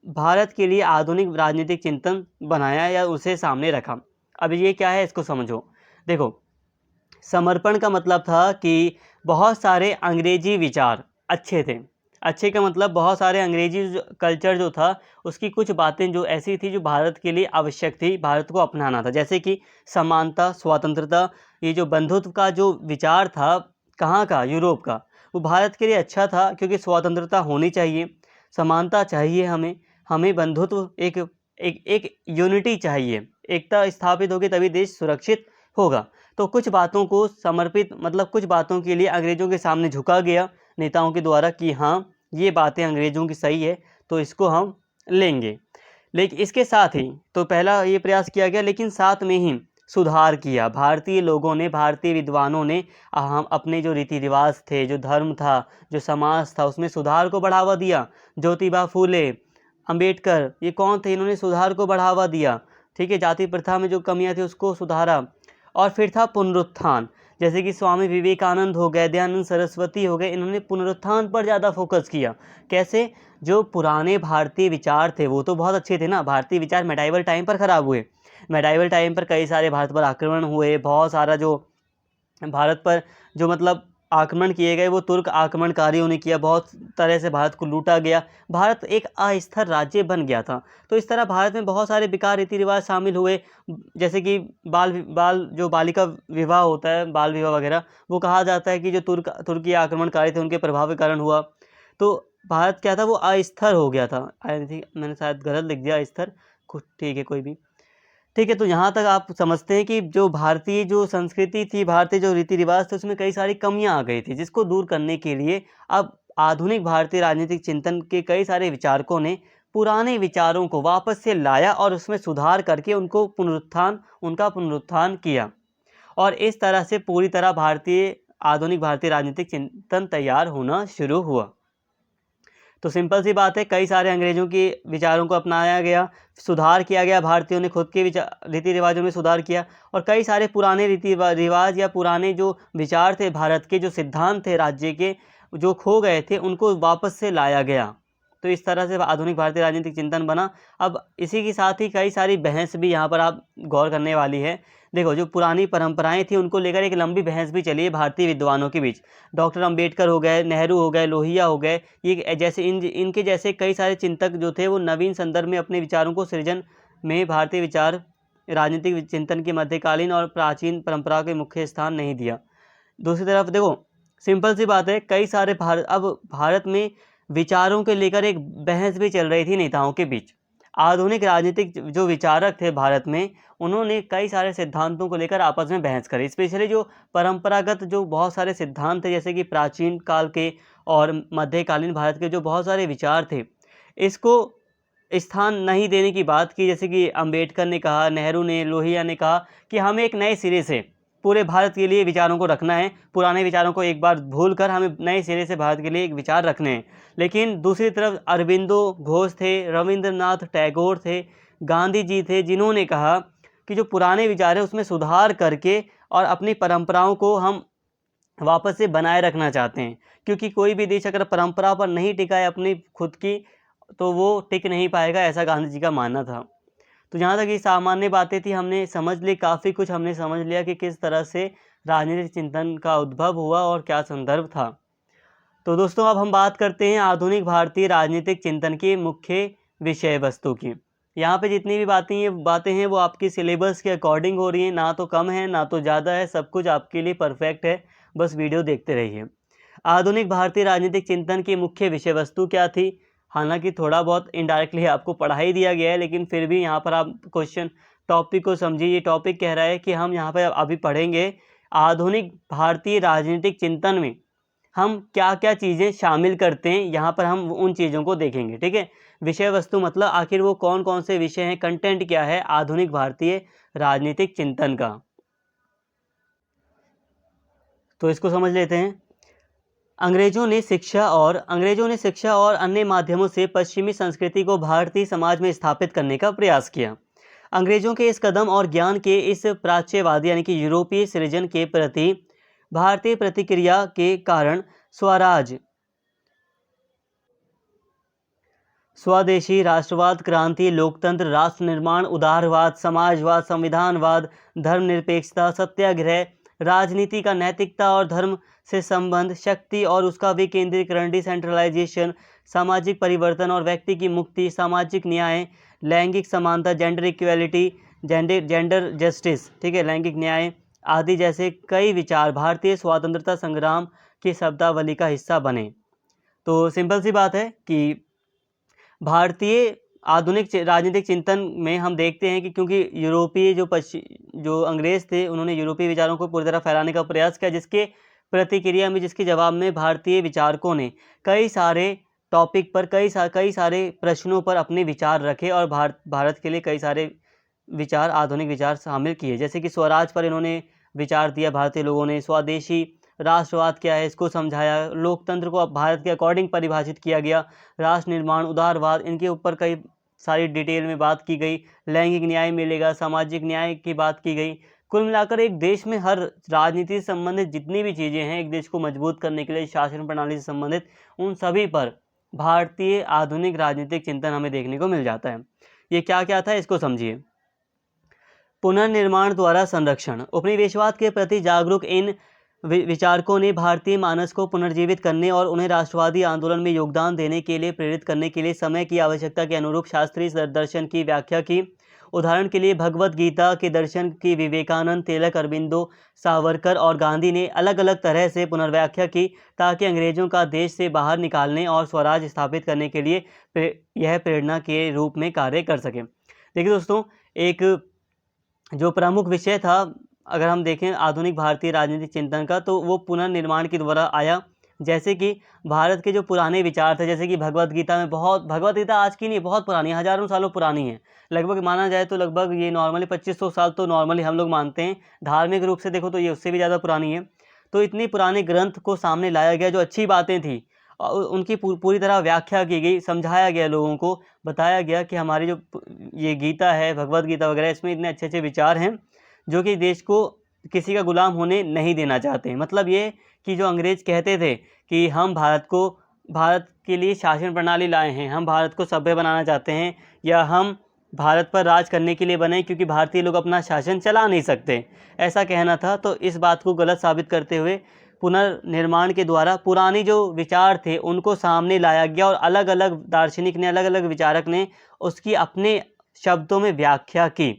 A: भारत के लिए आधुनिक राजनीतिक चिंतन बनाया या उसे सामने रखा। अब ये क्या है, इसको समझो। देखो, समर्पण का मतलब था कि बहुत सारे अंग्रेजी विचार अच्छे थे। अच्छे का मतलब बहुत सारे अंग्रेजी कल्चर जो था, उसकी कुछ बातें जो ऐसी थी जो भारत के लिए आवश्यक थी, भारत को अपनाना था। जैसे कि समानता, स्वतंत्रता, ये जो बंधुत्व का जो विचार था, कहाँ का, यूरोप का, वो भारत के लिए अच्छा था क्योंकि स्वतंत्रता होनी चाहिए, समानता चाहिए हमें, हमें बंधुत्व, एक एक एक यूनिटी चाहिए, एकता स्थापित होगी तभी देश सुरक्षित होगा। तो कुछ बातों को समर्पित, मतलब कुछ बातों के लिए अंग्रेज़ों के सामने झुका गया नेताओं के द्वारा कि हाँ, ये बातें अंग्रेज़ों की सही है, तो इसको हम लेंगे। लेकिन इसके साथ ही तो पहला ये प्रयास किया गया, लेकिन साथ में ही सुधार किया भारतीय लोगों ने, भारतीय विद्वानों ने। हम अपने जो रीति रिवाज थे, जो धर्म था, जो समाज था, उसमें सुधार को बढ़ावा दिया। ज्योतिबा फूले, अंबेडकर, ये कौन थे, इन्होंने सुधार को बढ़ावा दिया। ठीक है, जाति प्रथा में जो कमियां थी उसको सुधारा। और फिर था पुनरुत्थान, जैसे कि स्वामी विवेकानंद हो गए, दयानंद सरस्वती हो गए, इन्होंने पुनरुत्थान पर ज़्यादा फोकस किया। कैसे, जो पुराने भारतीय विचार थे वो तो बहुत अच्छे थे ना, भारतीय विचार मेडाइवल टाइम पर ख़राब हुए। मेडाइवल टाइम पर कई सारे भारत पर आक्रमण हुए, बहुत सारा जो भारत पर जो मतलब आक्रमण किए गए वो तुर्क आक्रमणकारियों ने किया, बहुत तरह से भारत को लूटा गया, भारत एक अस्थिर राज्य बन गया था। तो इस तरह भारत में बहुत सारे बेकार रीति रिवाज शामिल हुए, जैसे कि जो बालिका विवाह होता है, बाल विवाह वगैरह, वो कहा जाता है कि जो तुर्की आक्रमणकारी थे उनके प्रभाव के कारण हुआ। तो भारत क्या था, वो अस्थिर हो गया था। आई थिंक मैंने शायद गलत लिख दिया, अस्थिर, कुछ ठीक है, कोई भी ठीक है। तो यहाँ तक आप समझते हैं कि जो भारतीय जो संस्कृति थी, भारतीय जो रीति रिवाज थे, उसमें कई सारी कमियां आ गई थी, जिसको दूर करने के लिए अब आधुनिक भारतीय राजनीतिक चिंतन के कई सारे विचारकों ने पुराने विचारों को वापस से लाया और उसमें सुधार करके उनका पुनरुत्थान किया। और इस तरह से पूरी तरह आधुनिक भारतीय राजनीतिक चिंतन तैयार होना शुरू हुआ। तो सिंपल सी बात है, कई सारे अंग्रेज़ों के विचारों को अपनाया गया, सुधार किया गया, भारतीयों ने खुद के रीति रिवाजों में सुधार किया, और कई सारे पुराने रीति रिवाज या पुराने जो विचार थे, भारत के जो सिद्धांत थे राज्य के, जो खो गए थे, उनको वापस से लाया गया। तो इस तरह से आधुनिक भारतीय राजनीतिक चिंतन बना। अब इसी के साथ ही कई सारी बहस भी यहाँ पर आप गौर करने वाली है। देखो, जो पुरानी परंपराएं थी उनको लेकर एक लंबी बहस भी चली है भारतीय विद्वानों के बीच। डॉक्टर अंबेडकर हो गए, नेहरू हो गए, लोहिया हो गए, ये जैसे इनके जैसे कई सारे चिंतक जो थे, वो नवीन संदर्भ में अपने विचारों को सृजन में भारतीय विचार राजनीतिक चिंतन की मध्यकालीन और प्राचीन परंपरा के मुख्य स्थान नहीं दिया। दूसरी तरफ देखो, सिंपल सी बात है, कई सारे भारत में विचारों के लेकर एक बहस भी चल रही थी नेताओं के बीच। आधुनिक राजनीतिक जो विचारक थे भारत में, उन्होंने कई सारे सिद्धांतों को लेकर आपस में बहस करी। स्पेशली जो परंपरागत जो बहुत सारे सिद्धांत थे, जैसे कि प्राचीन काल के और मध्यकालीन भारत के जो बहुत सारे विचार थे, इसको स्थान नहीं देने की बात की। जैसे कि अंबेडकर ने कहा, नेहरू ने, लोहिया ने कहा कि हमें एक नए सिरे से पूरे भारत के लिए विचारों को रखना है, पुराने विचारों को एक बार भूलकर हमें नए सिरे से भारत के लिए एक विचार रखने हैं। लेकिन दूसरी तरफ अरबिंदो घोष थे, रविंद्रनाथ टैगोर थे, गांधी जी थे, जिन्होंने कहा कि जो पुराने विचार है उसमें सुधार करके और अपनी परंपराओं को हम वापस से बनाए रखना चाहते हैं। क्योंकि कोई भी देश अगर परंपरा पर नहीं टिका है अपनी खुद की, तो वो टिक नहीं पाएगा, ऐसा गांधी जी का मानना था। तो जहाँ तक ये सामान्य बातें थी, हमने समझ ली, काफ़ी कुछ हमने समझ लिया कि किस तरह से राजनीतिक चिंतन का उद्भव हुआ और क्या संदर्भ था। तो दोस्तों, अब हम बात करते हैं आधुनिक भारतीय राजनीतिक चिंतन की मुख्य विषय वस्तु की। यहाँ पे जितनी भी बातें हैं वो आपकी सिलेबस के अकॉर्डिंग हो रही हैं, ना तो कम है ना तो ज़्यादा है, सब कुछ आपके लिए परफेक्ट है, बस वीडियो देखते रहिए। आधुनिक भारतीय राजनीतिक चिंतन की मुख्य विषय वस्तु क्या थी? हालांकि थोड़ा बहुत इनडायरेक्टली आपको पढ़ा ही दिया गया है, लेकिन फिर भी यहाँ पर आप क्वेश्चन टॉपिक को समझिए। ये टॉपिक कह रहा है कि हम यहाँ पर अभी पढ़ेंगे आधुनिक भारतीय राजनीतिक चिंतन में हम क्या क्या चीज़ें शामिल करते हैं, यहाँ पर हम उन चीज़ों को देखेंगे। ठीक है, विषय वस्तु मतलब आखिर वो कौन कौन से विषय हैं, कंटेंट क्या है आधुनिक भारतीय राजनीतिक चिंतन का। तो इसको समझ लेते हैं। अंग्रेजों ने शिक्षा और अन्य माध्यमों से पश्चिमी संस्कृति को भारतीय समाज में स्थापित करने का प्रयास किया। अंग्रेजों के इस कदम और ज्ञान के इस प्राच्यवादी यानी कि यूरोपीय सृजन के प्रति भारतीय प्रतिक्रिया के कारण स्वराज स्वदेशी, राष्ट्रवाद, क्रांति, लोकतंत्र, राष्ट्र निर्माण, उदारवाद, समाजवाद, संविधानवाद, धर्मनिरपेक्षता, सत्याग्रह, राजनीति का नैतिकता और धर्म से संबंध, शक्ति और उसका विकेंद्रीकरण, डिसेंट्रलाइजेशन, सामाजिक परिवर्तन और व्यक्ति की मुक्ति, सामाजिक न्याय, लैंगिक समानता, जेंडर इक्वेलिटी, जेंडर जस्टिस, ठीक है, लैंगिक न्याय आदि जैसे कई विचार भारतीय स्वतंत्रता संग्राम की शब्दावली का हिस्सा बने। तो सिंपल सी बात है कि भारतीय आधुनिक राजनीतिक चिंतन में हम देखते हैं कि क्योंकि यूरोपीय जो अंग्रेज थे, उन्होंने यूरोपीय विचारों को पूरी तरह फैलाने का प्रयास किया, जिसके प्रतिक्रिया में, जिसके जवाब में भारतीय विचारकों ने कई सारे टॉपिक पर, कई सारे प्रश्नों पर अपने विचार रखे और भारत के लिए कई सारे विचार, आधुनिक विचार शामिल किए। जैसे कि स्वराज पर इन्होंने विचार दिया भारतीय लोगों ने, स्वदेशी राष्ट्रवाद क्या है इसको समझाया, लोकतंत्र को अब भारत के अकॉर्डिंग परिभाषित किया गया, राष्ट्र निर्माण, उदारवाद, इनके ऊपर कई सारी डिटेल में बात की गई, लैंगिक न्याय मिलेगा, सामाजिक न्याय की बात की गई। कुल मिलाकर एक देश में हर राजनीति से संबंधित जितनी भी चीज़ें हैं, एक देश को मजबूत करने के लिए शासन प्रणाली से संबंधित, उन सभी पर भारतीय आधुनिक राजनीतिक चिंतन हमें देखने को मिल जाता है। ये क्या क्या था इसको समझिए। पुनर्निर्माण द्वारा संरक्षण, उपनिवेशवाद के प्रति जागरूक इन विचारकों ने भारतीय मानस को पुनर्जीवित करने और उन्हें राष्ट्रवादी आंदोलन में योगदान देने के लिए प्रेरित करने के लिए समय की आवश्यकता के अनुरूप शास्त्रीय दर्शन की व्याख्या की। उदाहरण के लिए भगवत गीता के दर्शन की विवेकानंद, तिलक, अरबिंदो, सावरकर और गांधी ने अलग अलग तरह से पुनर्व्याख्या की ताकि अंग्रेजों का देश से बाहर निकालने और स्वराज स्थापित करने के लिए यह प्रेरणा के रूप में कार्य कर सके। देखिए दोस्तों, एक जो प्रमुख विषय था अगर हम देखें आधुनिक भारतीय राजनीतिक चिंतन का, तो वो पुनर्निर्माण के द्वारा आया। जैसे कि भारत के जो पुराने विचार थे, जैसे कि भगवत गीता में, भगवत गीता आज की नहीं, बहुत पुरानी, हज़ारों सालों पुरानी है, लगभग माना जाए तो लगभग ये नॉर्मली 2500 साल तो नॉर्मली हम लोग मानते हैं। धार्मिक रूप से देखो तो ये उससे भी ज़्यादा पुरानी है। तो इतनी पुराने ग्रंथ को सामने लाया गया, जो अच्छी बातें थी उनकी पूरी तरह व्याख्या की गई, समझाया गया, लोगों को बताया गया कि हमारी जो ये गीता है, भगवत गीता वगैरह, इसमें इतने अच्छे अच्छे विचार हैं जो कि देश को किसी का गुलाम होने नहीं देना चाहते हैं। मतलब ये कि जो अंग्रेज कहते थे कि हम भारत के लिए शासन प्रणाली लाए हैं, हम भारत को सभ्य बनाना चाहते हैं, या हम भारत पर राज करने के लिए बने क्योंकि भारतीय लोग अपना शासन चला नहीं सकते, ऐसा कहना था। तो इस बात को गलत साबित करते हुए पुनर्निर्माण के द्वारा पुरानी जो विचार थे उनको सामने लाया गया और अलग अलग दार्शनिक ने, अलग अलग विचारक ने उसकी अपने शब्दों में व्याख्या की,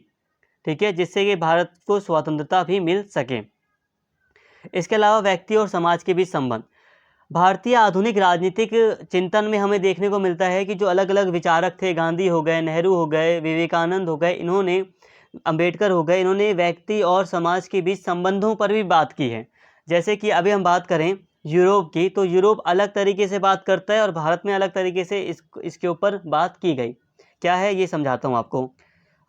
A: ठीक है, जिससे कि भारत को स्वतंत्रता भी मिल सके। इसके अलावा व्यक्ति और समाज के बीच संबंध, भारतीय आधुनिक राजनीतिक चिंतन में हमें देखने को मिलता है कि जो अलग अलग विचारक थे, गांधी हो गए, नेहरू हो गए, विवेकानंद हो गए, इन्होंने, अंबेडकर हो गए, इन्होंने व्यक्ति और समाज के बीच संबंधों पर भी बात की है। जैसे कि अभी हम बात करें यूरोप की, तो यूरोप अलग तरीके से बात करता है और भारत में अलग तरीके से इसके ऊपर बात की गई। क्या है ये समझाता हूँ आपको।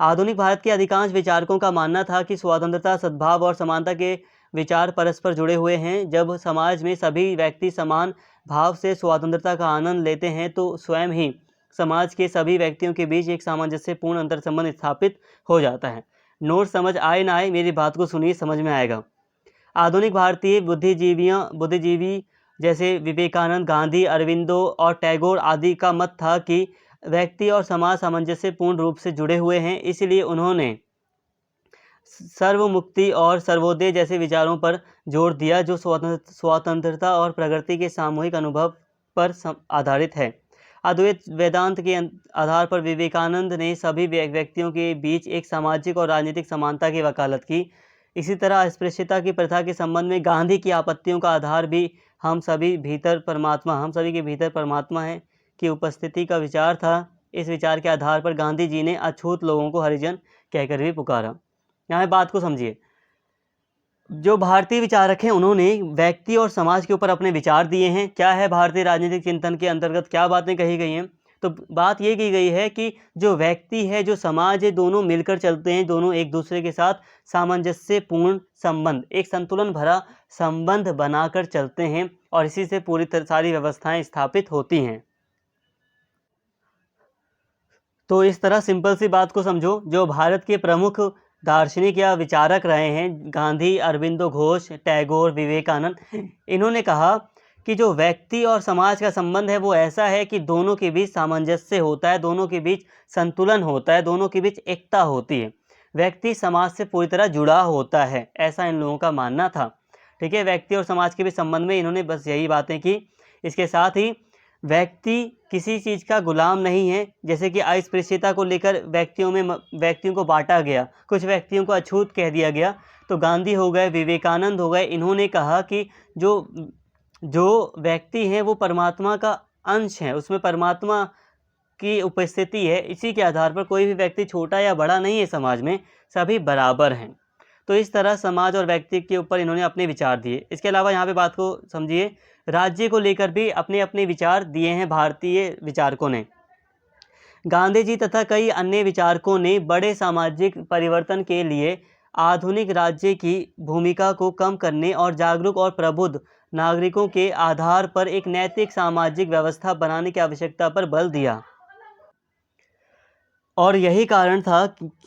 A: आधुनिक भारत के अधिकांश विचारकों का मानना था कि स्वतंत्रता, सद्भाव और समानता के विचार परस्पर जुड़े हुए हैं। जब समाज में सभी व्यक्ति समान भाव से स्वतंत्रता का आनंद लेते हैं तो स्वयं ही समाज के सभी व्यक्तियों के बीच एक सामंजस्यपूर्ण अंतर संबंध स्थापित हो जाता है। नोट समझ आए ना आए, मेरी बात को सुनिए, समझ में आएगा। आधुनिक भारतीय बुद्धिजीवी जैसे विवेकानंद, गांधी, अरविंदो और टैगोर आदि का मत था कि व्यक्ति और समाज सामंजस्यपूर्ण रूप से जुड़े हुए हैं, इसलिए उन्होंने सर्वमुक्ति और सर्वोदय जैसे विचारों पर जोर दिया जो स्वतंत्रता और प्रगति के सामूहिक अनुभव पर आधारित है। अद्वैत वेदांत के आधार पर विवेकानंद ने सभी व्यक्तियों के बीच एक सामाजिक और राजनीतिक समानता की वकालत की। इसी तरह अस्पृश्यता की प्रथा के संबंध में गांधी की आपत्तियों का आधार भी हम सभी के भीतर परमात्मा है की उपस्थिति का विचार था। इस विचार के आधार पर गांधी जी ने अछूत लोगों को हरिजन कहकर भी पुकारा। यहाँ बात को समझिए, जो भारतीय विचारक हैं उन्होंने व्यक्ति और समाज के ऊपर अपने विचार दिए हैं। क्या है भारतीय राजनीतिक चिंतन के अंतर्गत क्या बातें कही गई हैं, तो बात ये की गई है कि जो व्यक्ति है, जो समाज है, दोनों मिलकर चलते हैं, दोनों एक दूसरे के साथ सामंजस्यपूर्ण संबंध, एक संतुलन भरा संबंध बनाकर चलते हैं और इसी से पूरी सारी व्यवस्थाएं स्थापित होती हैं। तो इस तरह सिंपल सी बात को समझो, जो भारत के प्रमुख दार्शनिक या विचारक रहे हैं, गांधी, अरबिंदो घोष, टैगोर, विवेकानंद, इन्होंने कहा कि जो व्यक्ति और समाज का संबंध है वो ऐसा है कि दोनों के बीच सामंजस्य होता है, दोनों के बीच संतुलन होता है, दोनों के बीच एकता होती है। व्यक्ति समाज से पूरी तरह जुड़ा होता है, ऐसा इन लोगों का मानना था। ठीक है, व्यक्ति और समाज के बीच संबंध में इन्होंने बस यही बातें की। इसके साथ ही व्यक्ति किसी चीज़ का गुलाम नहीं है, जैसे कि अस्पृश्यता को लेकर व्यक्तियों को बांटा गया, कुछ व्यक्तियों को अछूत कह दिया गया। तो गांधी हो गए, विवेकानंद हो गए, इन्होंने कहा कि जो जो व्यक्ति हैं वो परमात्मा का अंश है, उसमें परमात्मा की उपस्थिति है। इसी के आधार पर कोई भी व्यक्ति छोटा या बड़ा नहीं है, समाज में सभी बराबर हैं। तो इस तरह समाज और व्यक्ति के ऊपर इन्होंने अपने विचार दिए। इसके अलावा यहाँ पे बात को समझिए, राज्य को लेकर भी अपने अपने विचार दिए हैं भारतीय विचारकों ने। गांधी जी तथा कई अन्य विचारकों ने बड़े सामाजिक परिवर्तन के लिए आधुनिक राज्य की भूमिका को कम करने और जागरूक और प्रबुद्ध नागरिकों के आधार पर एक नैतिक सामाजिक व्यवस्था बनाने की आवश्यकता पर बल दिया। और यही कारण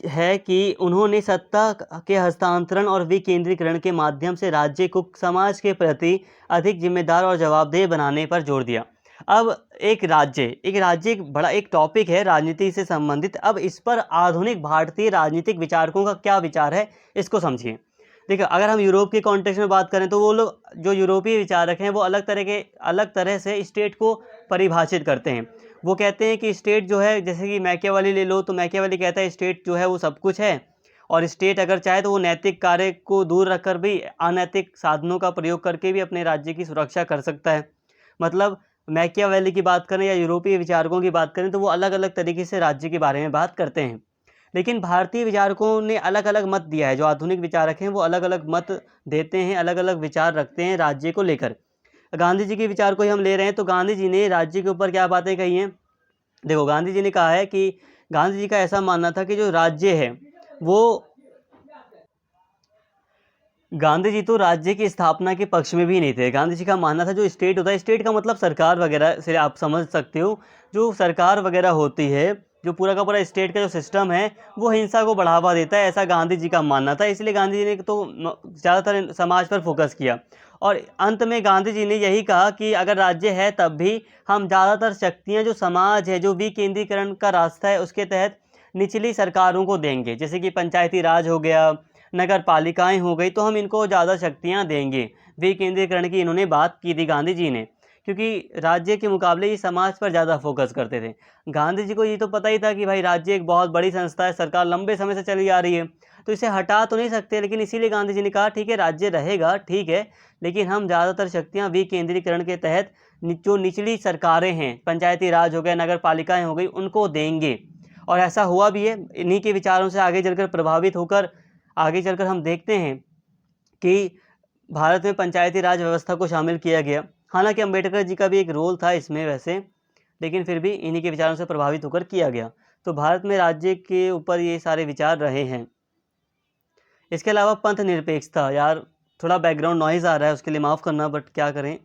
A: है कि उन्होंने सत्ता के हस्तांतरण और विकेंद्रीकरण के माध्यम से राज्य को समाज के प्रति अधिक जिम्मेदार और जवाबदेह बनाने पर जोर दिया। अब एक राज्य एक बड़ा एक टॉपिक है राजनीति से संबंधित। अब इस पर आधुनिक भारतीय राजनीतिक विचारकों का क्या विचार है, इसको समझिए। देखिए, अगर हम यूरोप के कॉन्टेक्स्ट में बात करें तो वो लोग, जो यूरोपीय विचारक हैं, वो अलग तरह से स्टेट को परिभाषित करते हैं। वो कहते हैं कि स्टेट जो है, जैसे कि मैकियावेली ले लो, तो मैकियावेली कहता है स्टेट जो है वो सब कुछ है, और स्टेट अगर चाहे तो वो नैतिक कार्य को दूर रखकर भी अनैतिक साधनों का प्रयोग करके भी अपने राज्य की सुरक्षा कर सकता है। मतलब मैकियावेली की बात करें या यूरोपीय विचारकों की बात करें तो वो अलग अलग तरीके से राज्य के बारे में बात करते हैं। लेकिन भारतीय विचारकों ने अलग अलग मत दिया है। जो आधुनिक विचारक हैं वो अलग अलग मत देते हैं, अलग अलग विचार रखते हैं राज्य को लेकर। गांधी जी के विचार को ही हम ले रहे हैं तो गांधी जी ने राज्य के ऊपर क्या बातें कही हैं। देखो, गांधी जी ने कहा है कि गांधी जी का ऐसा मानना था कि जो राज्य है वो, गांधी जी तो राज्य की स्थापना के पक्ष में भी नहीं थे। गांधी जी का मानना था जो स्टेट होता है, स्टेट का मतलब सरकार वगैरह से आप समझ सकते हो, जो सरकार वगैरह होती है, जो पूरा का पूरा स्टेट का जो सिस्टम है वो हिंसा को बढ़ावा देता है, ऐसा गांधी जी का मानना था। इसलिए गांधी जी ने तो ज़्यादातर समाज पर फोकस किया। और अंत में गांधी जी ने यही कहा कि अगर राज्य है तब भी हम ज़्यादातर शक्तियाँ जो समाज है, जो विकेंद्रीकरण का रास्ता है, उसके तहत निचली सरकारों को देंगे। जैसे कि पंचायती राज हो गया, नगर पालिकाएँ हो गई, तो हम इनको ज़्यादा शक्तियाँ देंगे। विकेंद्रीकरण की इन्होंने बात की थी गांधी जी ने, क्योंकि राज्य के मुकाबले ये समाज पर ज़्यादा फोकस करते थे। गांधी जी को ये तो पता ही था कि भाई राज्य एक बहुत बड़ी संस्था है, सरकार लंबे समय से चली आ रही है, तो इसे हटा तो नहीं सकते। लेकिन इसीलिए गांधी जी ने कहा ठीक है, राज्य रहेगा, ठीक है, लेकिन हम ज़्यादातर शक्तियाँ विकेंद्रीकरण के तहत जो निचली सरकारें हैं, पंचायती राज हो गया, नगर पालिकाएँ हो गई, उनको देंगे। और ऐसा हुआ भी है। इन्हीं के विचारों से आगे चलकर प्रभावित होकर आगे चलकर हम देखते हैं कि भारत में पंचायती राज व्यवस्था को शामिल किया गया। हालांकि अंबेडकर जी का भी एक रोल था इसमें वैसे, लेकिन फिर भी इन्हीं के विचारों से प्रभावित होकर किया गया। तो भारत में राज्य के ऊपर ये सारे विचार रहे हैं। इसके अलावा पंथ निरपेक्षता, यार थोड़ा बैकग्राउंड नॉइज़ आ रहा है, उसके लिए माफ़ करना, बट क्या करें।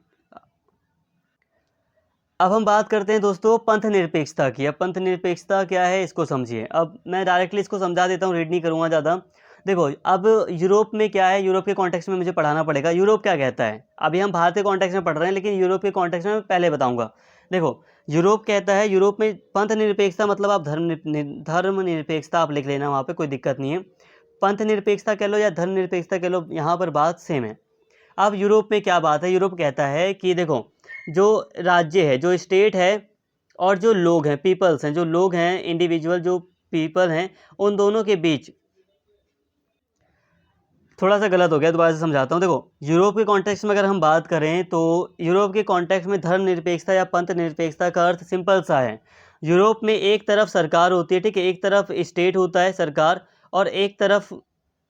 A: अब हम बात करते हैं दोस्तों पंथ निरपेक्षता की। अब पंथ निरपेक्षता क्या है इसको समझिए। अब मैं डायरेक्टली इसको समझा देता हूँ, रीड नहीं करूँगा ज़्यादा। देखो, अब यूरोप में क्या है, यूरोप के कॉन्टेक्स्ट में मुझे पढ़ाना पड़ेगा। यूरोप क्या कहता है, अभी हम भारत के कॉन्टेक्स्ट में पढ़ रहे हैं, लेकिन यूरोप के कॉन्टेक्स्ट में मैं पहले बताऊँगा। देखो, यूरोप कहता है, यूरोप में पंथ निरपेक्षता मतलब आप धर्म निरपेक्षता आप लिख लेना, वहाँ पर कोई दिक्कत नहीं है। पंथ निरपेक्षता कह लो या धर्म निरपेक्षता कह लो, यहाँ पर बात सेम है। अब यूरोप में क्या बात है, यूरोप कहता है कि देखो, जो राज्य है, जो स्टेट है, और जो लोग हैं, पीपल्स हैं, जो लोग हैं, इंडिविजुअल जो पीपल हैं, उन दोनों के बीच, थोड़ा सा गलत हो गया, दोबारा से समझाता हूँ। देखो, यूरोप के कॉन्टेक्स्ट में अगर हम बात करें तो यूरोप के कॉन्टेक्स्ट में धर्म निरपेक्षता या पंथ निरपेक्षता का अर्थ सिंपल सा है। यूरोप में एक तरफ सरकार होती है, ठीक है, एक तरफ स्टेट होता है सरकार, और एक तरफ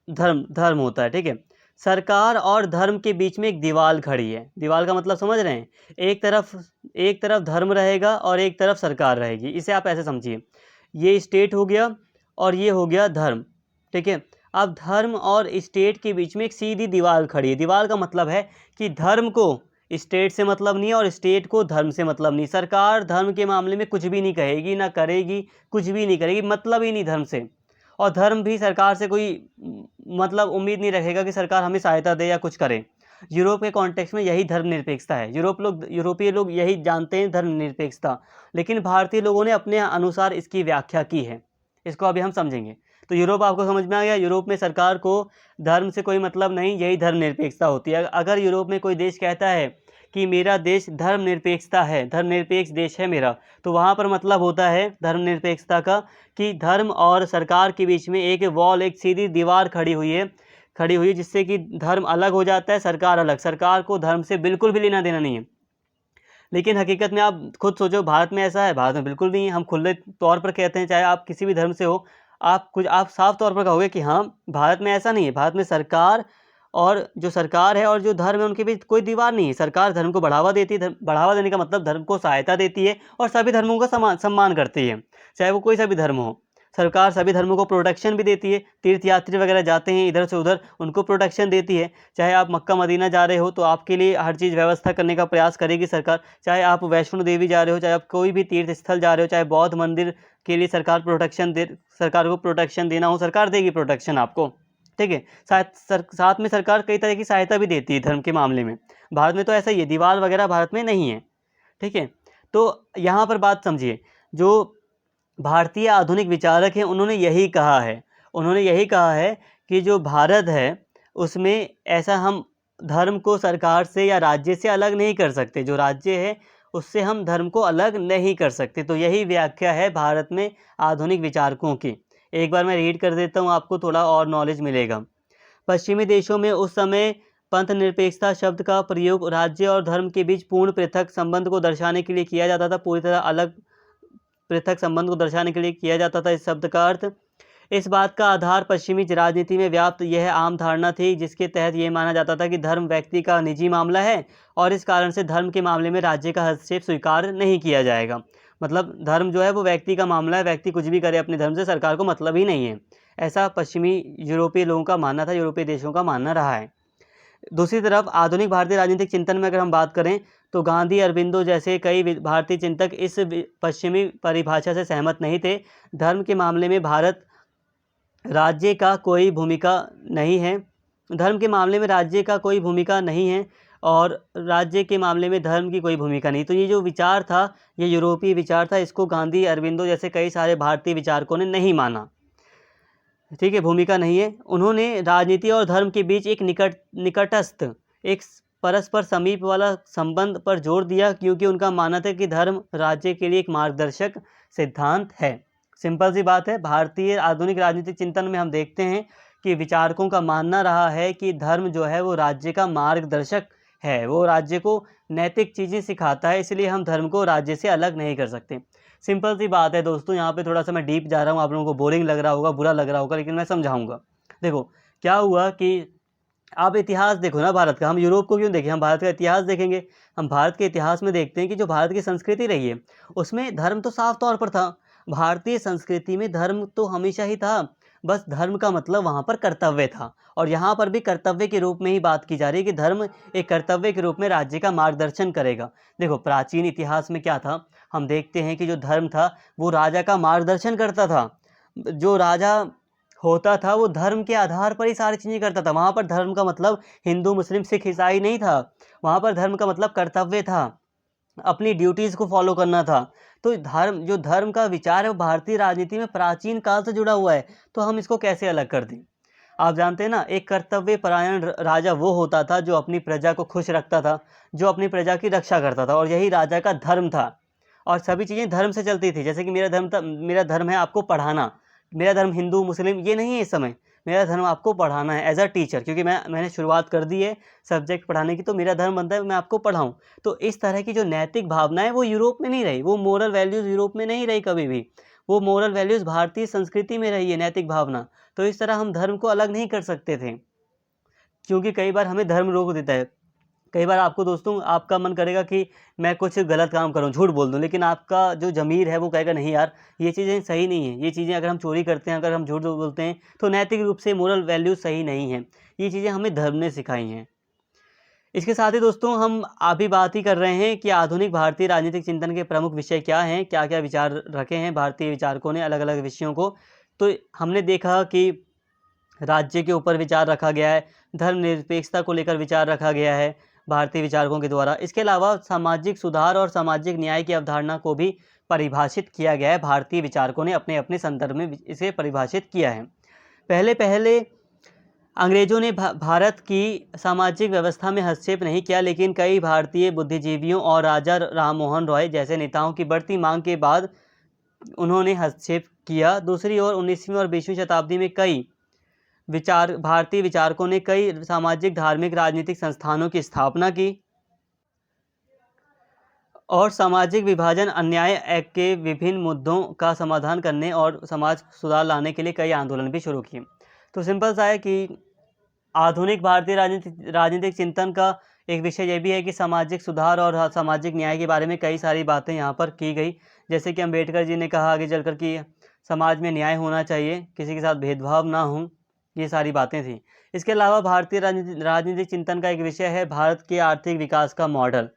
A: धर्म होता है, ठीक है। सरकार और धर्म के बीच में एक दीवार खड़ी है। दीवार का मतलब समझ रहे हैं, एक तरफ धर्म रहेगा और एक तरफ सरकार रहेगी। इसे आप ऐसे समझिए, ये स्टेट हो गया और ये हो गया धर्म, ठीक है। अब धर्म और स्टेट के बीच में एक सीधी दीवार खड़ी है। दीवार का मतलब है कि धर्म को स्टेट से मतलब नहीं है और स्टेट को धर्म से मतलब नहीं। सरकार धर्म के मामले में कुछ भी नहीं कहेगी, ना करेगी, कुछ भी नहीं करेगी, मतलब ही नहीं धर्म से। और धर्म भी सरकार से कोई मतलब उम्मीद नहीं रखेगा कि सरकार हमें सहायता दे या कुछ करे। यूरोप के कॉन्टेक्स्ट में यही धर्मनिरपेक्षता है। यूरोपीय लोग यही जानते हैं धर्मनिरपेक्षता, लेकिन भारतीय लोगों ने अपने अनुसार इसकी व्याख्या की है। इसको अभी हम समझेंगे। तो यूरोप आपको समझ में आ गया। यूरोप में सरकार को धर्म से कोई मतलब नहीं, यही धर्मनिरपेक्षता होती है। अगर यूरोप में कोई देश कहता है कि मेरा देश धर्मनिरपेक्षता है, धर्मनिरपेक्ष देश है मेरा, तो वहाँ पर मतलब होता है धर्मनिरपेक्षता का कि धर्म और सरकार के बीच में एक वॉल, एक सीधी दीवार खड़ी हुई है, जिससे कि धर्म अलग हो जाता है, सरकार अलग। सरकार को धर्म से बिल्कुल भी लेना देना नहीं है। लेकिन हकीकत में आप खुद सोचो, भारत में ऐसा है? भारत में बिल्कुल नहीं है। हम खुले तौर पर कहते हैं, चाहे आप किसी भी धर्म से हो, आप साफ तौर पर कहोगे कि हाँ, भारत में ऐसा नहीं है। भारत में सरकार है और जो धर्म है उनके बीच कोई दीवार नहीं है। सरकार धर्म को बढ़ावा देती है। बढ़ावा देने का मतलब धर्म को सहायता देती है और सभी धर्मों का सम्मान करती है, चाहे वो कोई सा भी धर्म हो। सरकार सभी धर्मों को प्रोटेक्शन भी देती है। तीर्थयात्री वगैरह जाते हैं इधर से उधर, उनको प्रोटेक्शन देती है। चाहे आप मक्का मदीना जा रहे हो तो आपके लिए हर चीज़ व्यवस्था करने का प्रयास करेगी सरकार। चाहे आप वैष्णो देवी जा रहे हो, चाहे आप कोई भी तीर्थ स्थल जा रहे हो, चाहे बौद्ध मंदिर के लिए सरकार को प्रोटेक्शन देना हो, सरकार देगी प्रोटेक्शन आपको। ठीक है। साथ में सरकार कई तरह की सहायता भी देती है धर्म के मामले में। भारत में तो ऐसा ही है, दीवार वगैरह भारत में नहीं है। ठीक है। तो यहाँ पर बात समझिए, जो भारतीय आधुनिक विचारक हैं उन्होंने यही कहा है कि जो भारत है उसमें ऐसा हम धर्म को सरकार से या राज्य से अलग नहीं कर सकते। जो राज्य है उससे हम धर्म को अलग नहीं कर सकते। तो यही व्याख्या है भारत में आधुनिक विचारकों की। एक बार मैं रीड कर देता हूँ, आपको थोड़ा और नॉलेज मिलेगा। पश्चिमी देशों में उस समय पंथ निरपेक्षता शब्द का प्रयोग राज्य और धर्म के बीच पूर्ण पृथक संबंध को दर्शाने के लिए किया जाता था। पूरी तरह अलग पृथक संबंध को दर्शाने के लिए किया जाता था। इस शब्द का अर्थ, इस बात का आधार पश्चिमी राजनीति में व्याप्त यह आम धारणा थी जिसके तहत यह माना जाता था कि धर्म व्यक्ति का निजी मामला है और इस कारण से धर्म के मामले में राज्य का हस्तक्षेप स्वीकार नहीं किया जाएगा। मतलब धर्म जो है वो व्यक्ति का मामला है, व्यक्ति कुछ भी करे अपने धर्म से, सरकार को मतलब ही नहीं है। ऐसा पश्चिमी यूरोपीय लोगों का मानना था, यूरोपीय देशों का मानना रहा है। दूसरी तरफ आधुनिक भारतीय राजनीतिक चिंतन में अगर हम बात करें तो गांधी, अरबिंदो जैसे कई भारतीय चिंतक इस पश्चिमी परिभाषा से सहमत नहीं थे। धर्म के मामले में भारत राज्य का कोई भूमिका नहीं है। धर्म के मामले में राज्य का कोई भूमिका नहीं है और राज्य के मामले में धर्म की कोई भूमिका नहीं। तो ये जो विचार था, ये यूरोपीय विचार था, इसको गांधी, अरबिंदो जैसे कई सारे भारतीय विचारकों ने नहीं माना। ठीक है, भूमिका नहीं है। उन्होंने राजनीति और धर्म के बीच एक निकटस्थ, एक परस्पर समीप वाला संबंध पर जोर दिया, क्योंकि उनका मानना था कि धर्म राज्य के लिए एक मार्गदर्शक सिद्धांत है। सिंपल सी बात है। भारतीय आधुनिक राजनीतिक चिंतन में हम देखते हैं कि विचारकों का मानना रहा है कि धर्म जो है वो राज्य का मार्गदर्शक है, वो राज्य को नैतिक चीज़ें सिखाता है, इसलिए हम धर्म को राज्य से अलग नहीं कर सकते। सिंपल सी बात है दोस्तों। यहाँ पे थोड़ा सा मैं डीप जा रहा हूँ, आप लोगों को बोरिंग लग रहा होगा, बुरा लग रहा होगा, लेकिन मैं समझाऊंगा। देखो क्या हुआ कि आप इतिहास देखो ना भारत का। हम यूरोप को क्यों देखें, हम भारत का इतिहास देखेंगे। हम भारत के इतिहास में देखते हैं कि जो भारत की संस्कृति रही है उसमें धर्म तो साफ तौर पर था। भारतीय संस्कृति में धर्म तो हमेशा ही था, बस धर्म का मतलब वहाँ पर कर्तव्य था। और यहाँ पर भी कर्तव्य के रूप में ही बात की जा रही है कि धर्म एक कर्तव्य के रूप में राज्य का मार्गदर्शन करेगा। देखो प्राचीन इतिहास में क्या था, हम देखते हैं कि जो धर्म था वो राजा का मार्गदर्शन करता था। जो राजा होता था वो धर्म के आधार पर ही सारी चीज़ें करता था। वहाँ पर धर्म का मतलब हिंदू, मुस्लिम, सिख, ईसाई नहीं था। वहाँ पर धर्म का मतलब कर्तव्य था, अपनी ड्यूटीज़ को फॉलो करना था। तो धर्म का विचार है वो भारतीय राजनीति में प्राचीन काल से जुड़ा हुआ है। तो हम इसको कैसे अलग कर दें? आप जानते हैं ना, एक कर्तव्य परायण राजा वो होता था जो अपनी प्रजा को खुश रखता था, जो अपनी प्रजा की रक्षा करता था, और यही राजा का धर्म था। और सभी चीज़ें धर्म से चलती थी। जैसे कि मेरा धर्म है आपको पढ़ाना। मेरा धर्म हिंदू, मुस्लिम ये नहीं है इस समय। मेरा धर्म आपको पढ़ाना है एज अ टीचर, क्योंकि मैंने शुरुआत कर दी है सब्जेक्ट पढ़ाने की, तो मेरा धर्म बनता है मैं आपको पढ़ाऊँ। तो इस तरह की जो नैतिक भावना है वो यूरोप में नहीं रही, वो मोरल वैल्यूज़ यूरोप में नहीं रही कभी भी। वो मोरल वैल्यूज़ भारतीय संस्कृति में रही है, नैतिक भावना। तो इस तरह हम धर्म को अलग नहीं कर सकते थे, क्योंकि कई बार हमें धर्म रोक देता है। कई बार आपको दोस्तों, आपका मन करेगा कि मैं कुछ गलत काम करूं, झूठ बोल दूं, लेकिन आपका जो ज़मीर है वो कहेगा नहीं यार, ये चीज़ें सही नहीं है। ये चीज़ें अगर हम चोरी करते हैं, अगर हम झूठ बोलते हैं, तो नैतिक रूप से मोरल वैल्यू सही नहीं है। ये चीज़ें हमें धर्म ने सिखाई हैं। इसके साथ ही दोस्तों हम अभी बात ही कर रहे हैं कि आधुनिक भारतीय राजनीतिक चिंतन के प्रमुख विषय क्या हैं, क्या क्या विचार रखे हैं भारतीय विचारकों ने अलग अलग विषयों को। तो हमने देखा कि राज्य के ऊपर विचार रखा गया है, धर्मनिरपेक्षता को लेकर विचार रखा गया है भारतीय विचारकों के द्वारा। इसके अलावा सामाजिक सुधार और सामाजिक न्याय की अवधारणा को भी परिभाषित किया गया है। भारतीय विचारकों ने अपने अपने संदर्भ में इसे परिभाषित किया है। पहले पहले अंग्रेजों ने भारत की सामाजिक व्यवस्था में हस्तक्षेप नहीं किया, लेकिन कई भारतीय बुद्धिजीवियों और राजा राममोहन रॉय जैसे नेताओं की बढ़ती मांग के बाद उन्होंने हस्तक्षेप किया। दूसरी ओर 19वीं और 20वीं शताब्दी में कई भारतीय विचारकों ने कई सामाजिक, धार्मिक, राजनीतिक संस्थानों की स्थापना की और सामाजिक विभाजन, अन्याय के विभिन्न मुद्दों का समाधान करने और समाज सुधार लाने के लिए कई आंदोलन भी शुरू किए। तो सिंपल सा है कि आधुनिक भारतीय राजनीतिक चिंतन का एक विषय यह भी है कि सामाजिक सुधार और सामाजिक न्याय के बारे में कई सारी बातें यहाँ पर की गई। जैसे कि अम्बेडकर जी ने कहा आगे चलकर कि समाज में न्याय होना चाहिए, किसी के साथ भेदभाव ना हो, ये सारी बातें थी। इसके अलावा भारतीय राजनीतिक चिंतन का एक विषय है भारत के आर्थिक विकास का मॉडल,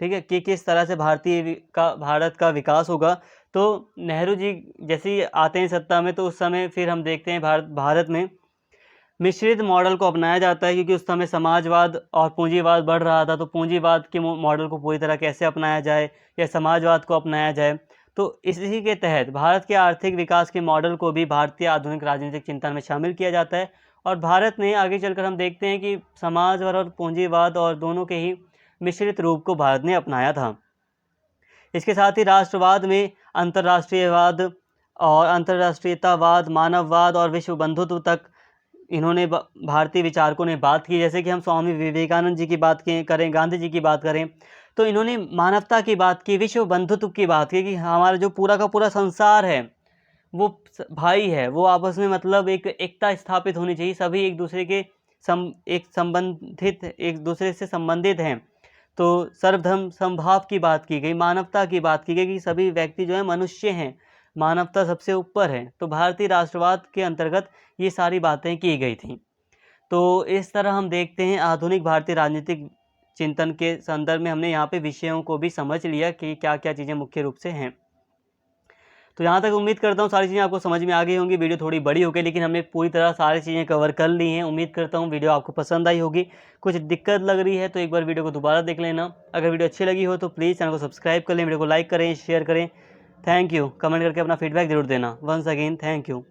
A: ठीक है, कि किस तरह से भारत का विकास होगा। तो नेहरू जी जैसे ही आते हैं सत्ता में, तो उस समय फिर हम देखते हैं भारत में मिश्रित मॉडल को अपनाया जाता है, क्योंकि उस समय समाजवाद और पूंजीवाद बढ़ रहा था। तो पूंजीवाद के मॉडल को पूरी तरह कैसे अपनाया जाए या समाजवाद को अपनाया जाए, तो इसी के तहत भारत के आर्थिक विकास के मॉडल को भी भारतीय आधुनिक राजनीतिक चिंतन में शामिल किया जाता है। और भारत ने आगे चलकर हम देखते हैं कि समाजवाद और पूंजीवाद और दोनों के ही मिश्रित रूप को भारत ने अपनाया था। इसके साथ ही राष्ट्रवाद में अंतर्राष्ट्रीयवाद और अंतर्राष्ट्रीयतावाद, मानववाद और विश्व बंधुत्व तक इन्होंने भारतीय विचारकों ने बात की। जैसे कि हम स्वामी विवेकानंद जी की बात करें, गांधी जी की बात करें, तो इन्होंने मानवता की बात की, विश्व बंधुत्व की बात की, कि हमारा जो पूरा का पूरा संसार है वो भाई है, वो आपस में मतलब एक एकता स्थापित होनी चाहिए, सभी एक दूसरे के एक दूसरे से संबंधित हैं। तो सर्वधर्म समभाव की बात की गई, मानवता की बात की गई कि सभी व्यक्ति जो है मनुष्य हैं, मानवता सबसे ऊपर है। तो भारतीय राष्ट्रवाद के अंतर्गत ये सारी बातें की गई थी। तो इस तरह हम देखते हैं आधुनिक भारतीय राजनीतिक चिंतन के संदर्भ में हमने यहाँ पे विषयों को भी समझ लिया कि क्या क्या चीज़ें मुख्य रूप से हैं। तो यहाँ तक उम्मीद करता हूँ सारी चीज़ें आपको समझ में आ गई होंगी। वीडियो थोड़ी बड़ी हो गई, लेकिन हमने पूरी तरह सारी चीज़ें कवर कर ली हैं। उम्मीद करता हूँ वीडियो आपको पसंद आई होगी। कुछ दिक्कत लग रही है तो एक बार वीडियो को दोबारा देख लेना। अगर वीडियो अच्छी लगी हो तो प्लीज़ चैनल को सब्सक्राइब कर लें, वीडियो को लाइक करें, शेयर करें। Thank you. कमेंट करके अपना फीडबैक जरूर देना। Once again thank you.